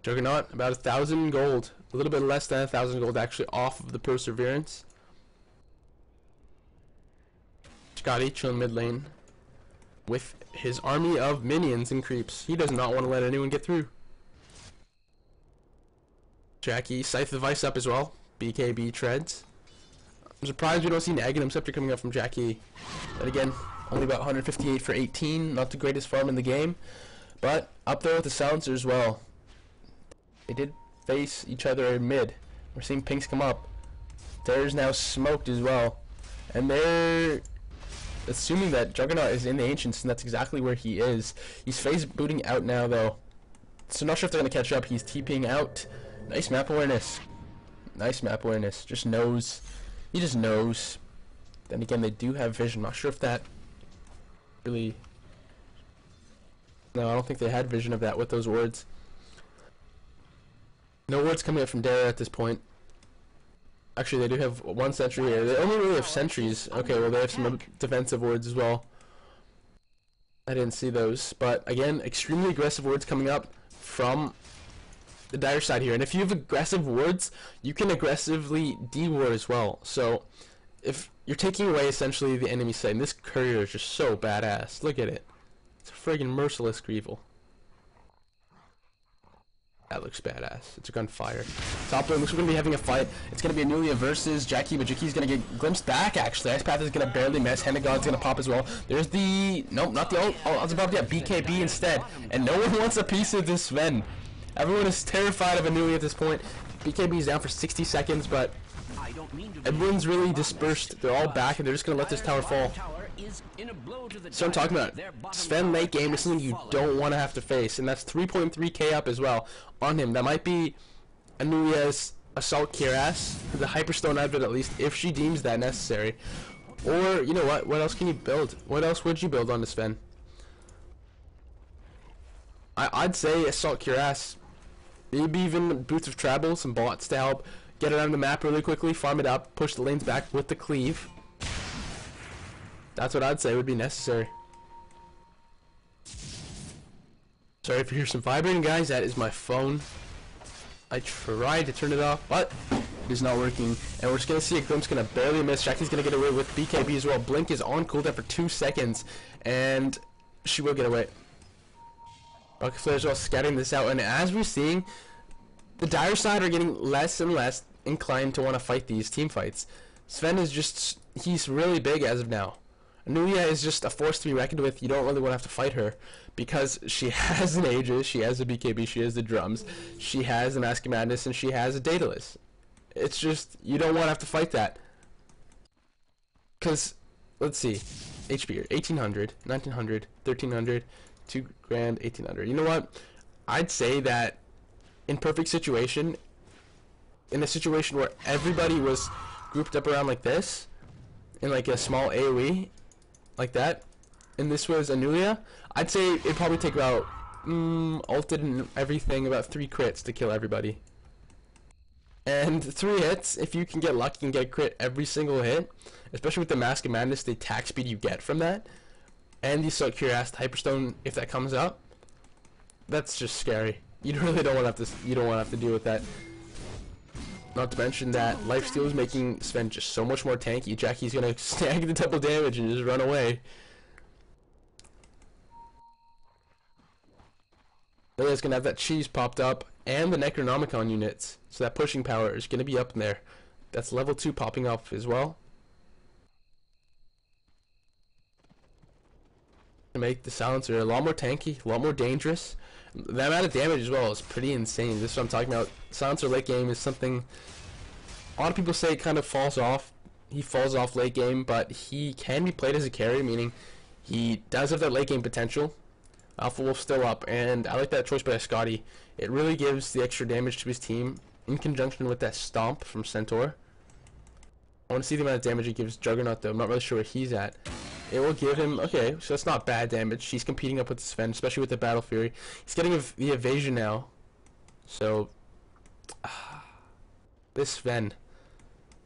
Juggernaut, about 1,000 gold. A little bit less than 1,000 gold actually off of the Perseverance. Scotty chilling mid lane with his army of minions and creeps. He does not want to let anyone get through. Jackie, Scythe device up as well. BKB treads. I'm surprised we don't see an Aghanim Scepter coming up from Jackie. But again, only about 158 for 18. Not the greatest farm in the game. But up there with the Silencer as well. They did face each other in mid. We're seeing pinks come up. There's now smoked as well. And they're assuming that Juggernaut is in the Ancients, and that's exactly where he is. He's phase booting out now though. So not sure if they're going to catch up. He's TPing out. Nice map awareness. Nice map awareness. Just knows. He just knows. Then again, they do have vision. Not sure if that really... No, I don't think they had vision of that with those words. No words coming up from Dara at this point. Actually, they do have one sentry here. They only really have sentries. Okay, well, they have some defensive words as well. I didn't see those. But, again, extremely aggressive words coming up from the Dire side here. And if you have aggressive wards, you can aggressively de-ward as well. So, if you're taking away, essentially, the enemy side, and this courier is just so badass. Look at it. It's a friggin' merciless Greevil. That looks badass. It's a gunfire. Top lane looks like we're going to be having a fight. It's going to be Anulia versus Jackie, but Jackie's going to get glimpsed back, actually. Ice Path is going to barely miss. Hennigan's going to pop as well. There's the... Nope, not the ult. Oh, I was about to get BKB instead. And no one wants a piece of this Sven. Everyone is terrified of Anulia at this point. BKB is down for 60 seconds, but everyone's really dispersed. They're all back, and they're just going to let this tower fall. So I'm talking about Sven late game is something you don't want to have to face, and that's 3.3k up as well on him. That might be Anulia's Assault Cuirass, the Hyperstone outfit at least, if she deems that necessary. Or, you know what else can you build? What else would you build on this Sven? I'd say Assault Cuirass, maybe even Boots of Travel, some bots to help get around the map really quickly, farm it up, push the lanes back with the cleave. That's what I'd say would be necessary. Sorry if you hear some vibrating, guys. That is my phone. I tried to turn it off, but It is not working, and we're just gonna see a glimpse gonna barely miss. Jackie's gonna get away with BKB as well. Blink is on cooldown for 2 seconds, and she will get away. Rocket Flare as well, scattering this out, and as we're seeing, the Dire side are getting less and less inclined to want to fight these team fights. Sven is just, he's really big as of now. Anulia is just a force to be reckoned with. You don't really want to have to fight her because she has an Aegis, she has a BKB, she has the drums, she has the Mask of Madness, and she has a Daedalus. It's just, you don't want to have to fight that. Because, let's see, HP here, 1800, 1900, 1300, 2 grand, 1800. You know what? I'd say that in perfect situation, in a situation where everybody was grouped up around like this, in like a small AoE, like that, and this was Anulia, I'd say it'd probably take about, ulted and everything, about 3 crits to kill everybody. And 3 hits, if you can get lucky and get a crit every single hit, especially with the Mask of Madness, the attack speed you get from that, and the Silk Cuirass Hyperstone, if that comes up, that's just scary. You really don't want to have to deal with that. Not to mention that lifesteal is making Sven just so much more tanky. Jackie's gonna snag the double damage and just run away. Leia's gonna have that cheese popped up and the Necronomicon units, so that pushing power is gonna be up in there. That's level 2 popping up as well. To make the silencer a lot more tanky, a lot more dangerous. The amount of damage as well is pretty insane. This is what I'm talking about. Silencer late game is something a lot of people say kind of falls off. He falls off late game, but he can be played as a carry, meaning he does have that late game potential. Alpha Wolf still up, and I like that choice by Scotty. It really gives the extra damage to his team in conjunction with that stomp from Centaur. I want to see the amount of damage it gives Juggernaut though. I'm not really sure where he's at. It will give him, okay, so that's not bad damage. He's competing up with Sven, especially with the Battle Fury. He's getting the evasion now. So, this Sven,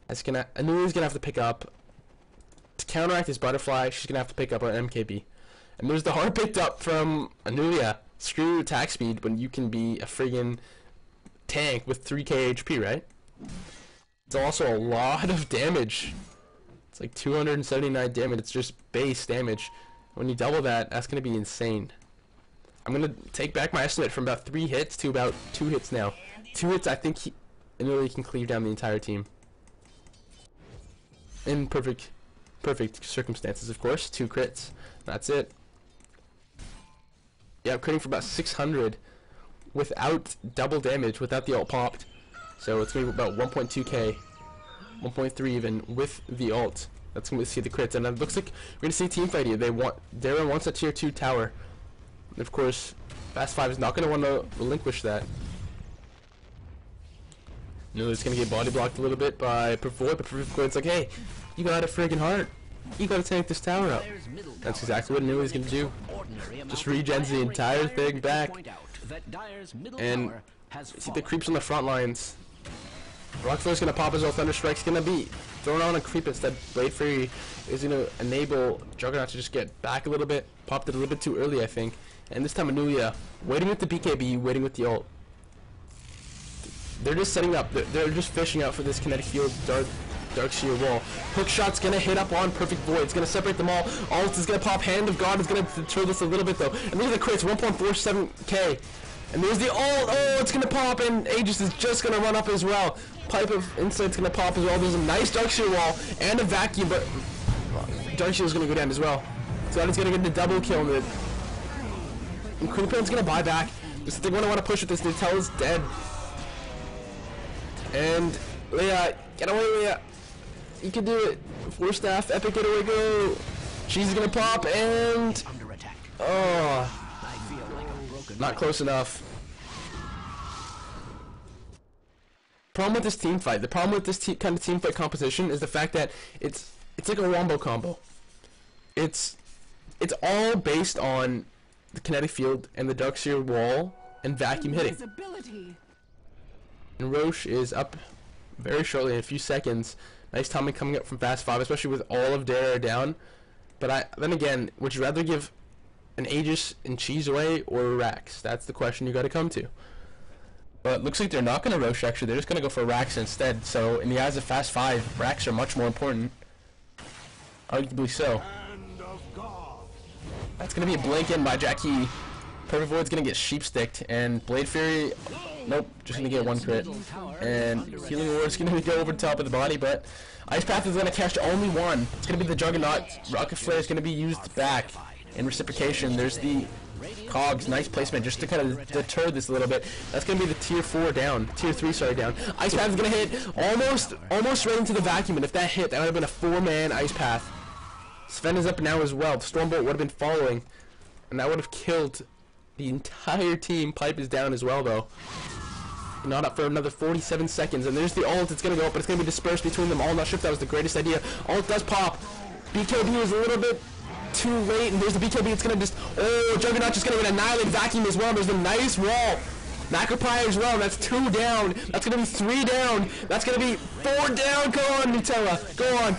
Anulia's gonna have to pick up, to counteract his Butterfly, she's gonna have to pick up an MKB. And there's the hard picked up from Anulia. Screw attack speed when you can be a friggin' tank with 3k HP, right? It's also a lot of damage. It's like 279 damage. It's just base damage. When you double that, that's going to be insane. I'm going to take back my estimate from about 3 hits to about 2 hits now. 2 hits, I think Anulia can cleave down the entire team. In perfect circumstances, of course. 2 crits. That's it. Yeah, I'm critting for about 600 without double damage, without the ult popped. So it's going to be about 1.2k. 1.3 even with the ult. That's when we see the crits, and it looks like we're gonna see a team fight here. Darren wants a tier 2 tower, and of course FAST5 is not gonna want to relinquish that. It's gonna get body blocked a little bit by Pervoid, but Pervoid's like, hey, you got a friggin' heart, you gotta tank this tower up. That's exactly what Nuli's gonna do. Just regens the entire thing back, and see the creeps on the front lines. Rockflow's gonna pop his ult, Thunderstrike's gonna be thrown on a creep instead. Blade Fury is gonna enable Juggernaut to just get back a little bit. Popped it a little bit too early, I think. And this time Anulia, waiting with the BKB, waiting with the ult. They're just setting up, they're just fishing out for this kinetic field Darkseer wall. Hook shot's gonna hit up on Perfect Void. It's gonna separate them all. Ult is gonna pop. Hand of God is gonna deter this a little bit though. And look at the crits, 1.47k. And there's the ult. Oh, it's gonna pop, and Aegis is just gonna run up as well. Pipe of Insight's gonna pop as well. There's a nice Darkseer wall and a vacuum, but Darkseer is gonna go down as well. So he's gonna get the double kill. And Creepin's gonna buy back. Because they're gonna want to push with this. Nutella is dead. And Leia, get away, Leia. You can do it. 4 staff, epic getaway, go. She's gonna pop, and oh, not close enough. Problem with this team fight, the problem with this kind of team fight composition is the fact that it's like a wombo combo. It's all based on the kinetic field and the Darkseer wall and vacuum hitting. And Roche is up very shortly in a few seconds. Nice timing coming up from FAST5, especially with all of Dara down. But then again, would you rather give an Aegis and Cheese away or Rax? That's the question you got to come to. But looks like they're not going to Roche, actually. They're just going to go for Rax instead. So, in the eyes of FAST5, Rax are much more important. Arguably so. That's going to be a blink in by Jackie. Perfect Void's going to get sheep-sticked. And Blade Fury, nope, just going to get one crit. And Healing War is going to go over the top of the body, but Ice Path is going to catch only one. It's going to be the Juggernaut. Rocket Flare is going to be used back. In reciprocation, there's the Cogs, nice placement just to kind of deter this a little bit. That's going to be the tier 3 down. Ice Path is going to hit almost right into the vacuum, and if that hit, that would have been a 4-man Ice Path. Sven is up now as well. The Stormbolt would have been following, and that would have killed the entire team. Pipe is down as well, though. Not up for another 47 seconds, and there's the ult. It's going to go up, but it's going to be dispersed between them all. Not sure if that was the greatest idea. Ult does pop. BKB is a little bit too late, and there's the BKB. It's gonna just, oh, Juggernaut just gonna annihilate Vacuum as well. There's a nice wall. Macropire as well. That's 2 down. That's gonna be 3 down. That's gonna be 4 down. Go on, Nutella. Go on.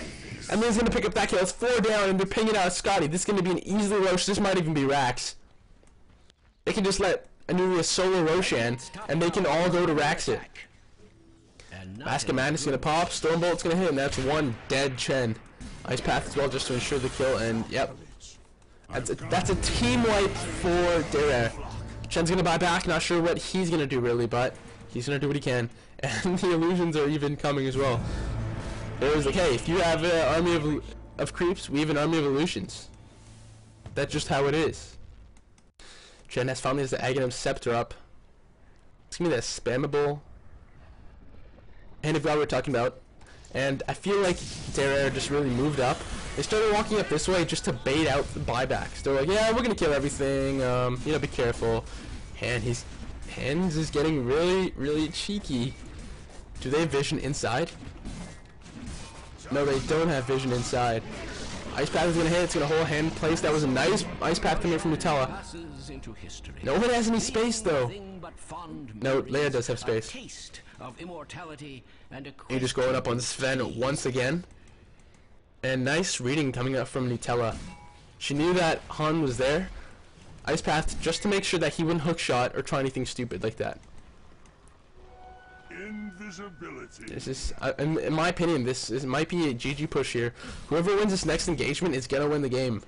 And then he's gonna pick up that kill. It's 4 down, and they're pinging out Scotty. This is gonna be an easily Roche. This might even be Rax. They can just let Anulia solo Roshan, and they can all go to Rax it. Mask of Madness is gonna pop. Stormbolt's gonna hit, and that's 1 dead Chen. Ice Path as well, just to ensure the kill, and yep. That's a team wipe for Dare. Chen's gonna buy back, not sure what he's gonna do really, but he's gonna do what he can. And the illusions are even coming as well. It was like, hey, if you have an army of creeps, we have an army of illusions. That's just how it is. Chen has finally has the Aghanim Scepter up. It's gonna be that spammable Hand of God we're talking about. And I feel like Dare just really moved up. They started walking up this way just to bait out the buybacks. They're like, yeah, we're gonna kill everything. You know, be careful. Hands is getting really cheeky. Do they have vision inside? No, they don't have vision inside. Ice Path is gonna hit. It's gonna hold hand in place. That was a nice Ice Path coming from Nutella. No one has any space though. No, Leia does have space. You're just going up on Sven once again. And nice reading coming up from Nutella. She knew that Han was there. Ice Path just to make sure that he wouldn't hook shot or try anything stupid like that. Invisibility. This is, in my opinion, this might be a GG push here. Whoever wins this next engagement is gonna win the game.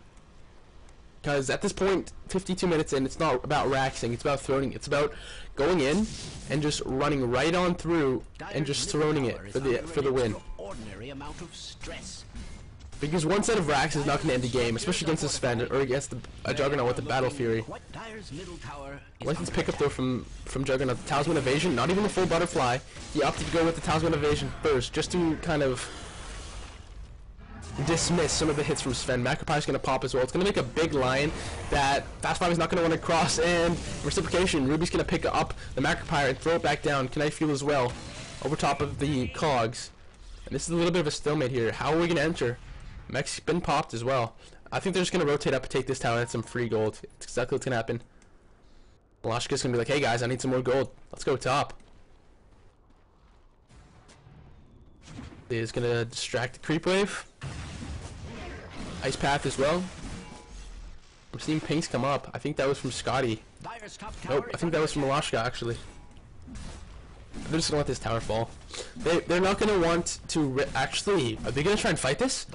Because at this point, 52 minutes in, it's not about raxing, it's about throwing. It's about going in and just running right on through and just throwing it for the win. Because one set of racks is not going to end the game, especially against a Sven or against a Juggernaut with the Battle Fury. Let's pick up though from Juggernaut. The Talisman Evasion, not even the full butterfly. He opted to go with the Talisman Evasion first, just to kind of dismiss some of the hits from Sven. Macropire's going to pop as well. It's going to make a big line that FAST5 is not going to want to cross, and reciprocation. Ruby's going to pick up the Macropire and throw it back down. Can I feel as well? Over top of the Cogs. And this is a little bit of a stalemate here. How are we going to enter? Mech's been popped as well. I think they're just going to rotate up and take this tower and some free gold. It's exactly what's going to happen. Malashka's going to be like, hey guys, I need some more gold. Let's go top. Is going to distract the creep wave. Ice Path as well. I'm seeing pinks come up. I think that was from Scotty. Nope, I think that was from Malashka actually. They're just gonna let this tower fall. They're not gonna want to actually. Are they gonna try and fight this?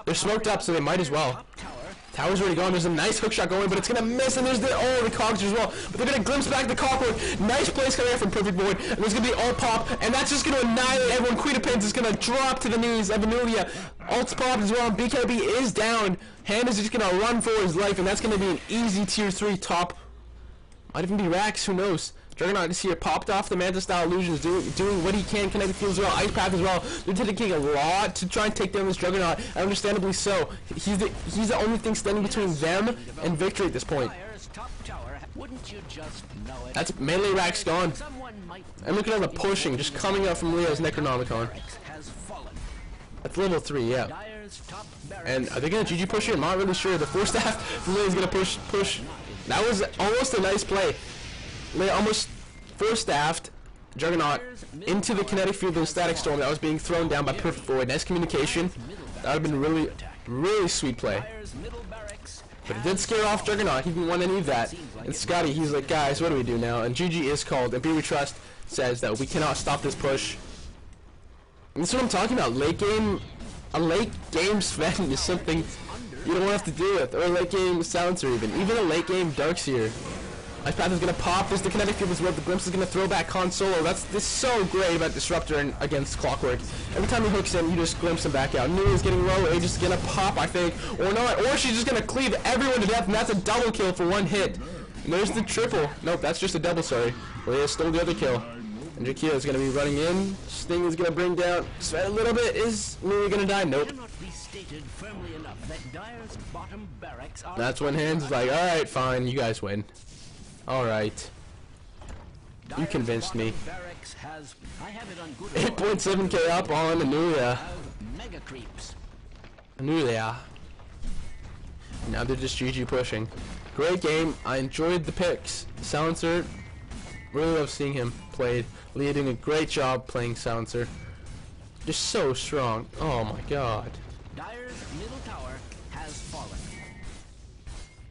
They're smoked up, so they might as well. Tower's already gone. There's a nice hook shot going, but it's gonna miss. And there's the Cogs as well. But they're gonna glimpse back the Cockwood. Nice place coming out from Perfect Void. And there's gonna be ult pop, and that's just gonna annihilate everyone. Queen of Pins is gonna drop to the knees. Evanulia, ult's popped as well. BKB is down. Hand is just gonna run for his life, and that's gonna be an easy tier 3 top. Might even be Rax. Who knows? Juggernaut is here, popped off the Manta style illusions, doing what he can, connect the field as well. Ice Path as well. They're taking a lot to try and take down this Juggernaut, and understandably so. He's the only thing standing between them and victory at this point. That's melee Rax gone. And look at all the pushing just coming up from Leo's Necronomicon. That's level 3, yeah. And are they gonna GG push here? I'm not really sure. The 4-staff from Leo's gonna push. That was almost a nice play. Leia almost 4-staffed Juggernaut into the kinetic field of the Static Storm that was being thrown down by Perfect Void. Nice communication. That would have been really sweet play. But it did scare off Juggernaut. He didn't want any of that. And Scotty, he's like, guys, what do we do now? And GG is called. And We Trust says that we cannot stop this push. And this is what I'm talking about. A late game Sven is something you don't have to deal with. Or a late game Silencer even. Even a late game Darkseer. Ice Path is going to pop. There's the kinetic field as well. The Glimpse is going to throw back Han Solo. This is so great about Disruptor and against Clockwork. Every time he hooks in, you just glimpse him back out. Nuya's getting low. Aegis is going to pop, I think. Or not. Or she's just going to cleave everyone to death, and that's a double kill for one hit. And there's the triple. Nope, that's just a double, sorry. Leia stole the other kill. And Jakia is going to be running in. Sting is going to bring down Sven a little bit. Is Nuya going to die? Nope. That's when Hands is like, alright, fine, you guys win. Alright. You convinced me. 8.7k up on Anuya. Anuya. Now they're just GG pushing. Great game. I enjoyed the picks. Silencer, really love seeing him played. Leah doing a great job playing Silencer. Just so strong. Oh my god. Dire's middle tower has fallen.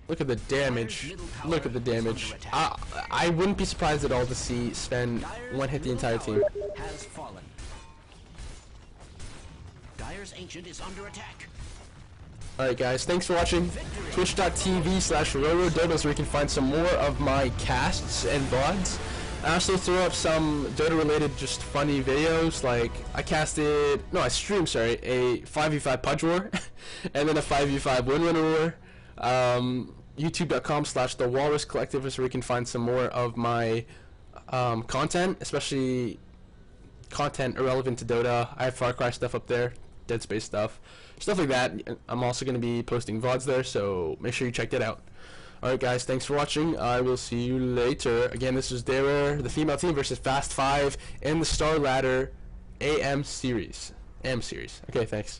Look at the damage. Look at the damage. I wouldn't be surprised at all to see Sven one-hit the entire team. Has fallen. Dire's Ancient is under attack. Alright guys, thanks for watching. Twitch.tv/roroDOTA is where you can find some more of my casts and VODs. I also throw up some Dota related just funny videos, like I streamed, sorry, a 5v5 Pudge War, and then a 5v5 Win-Win War. YouTube.com/The Walrus Collective is where you can find some more of my content, especially content irrelevant to Dota. I have Far Cry stuff up there, Dead Space stuff like that. I'm also going to be posting VODs there, so make sure you check that out. Alright guys, thanks for watching. I will see you later. Again, this is the female team versus FAST5 in the Starladder AM Series. Okay, thanks.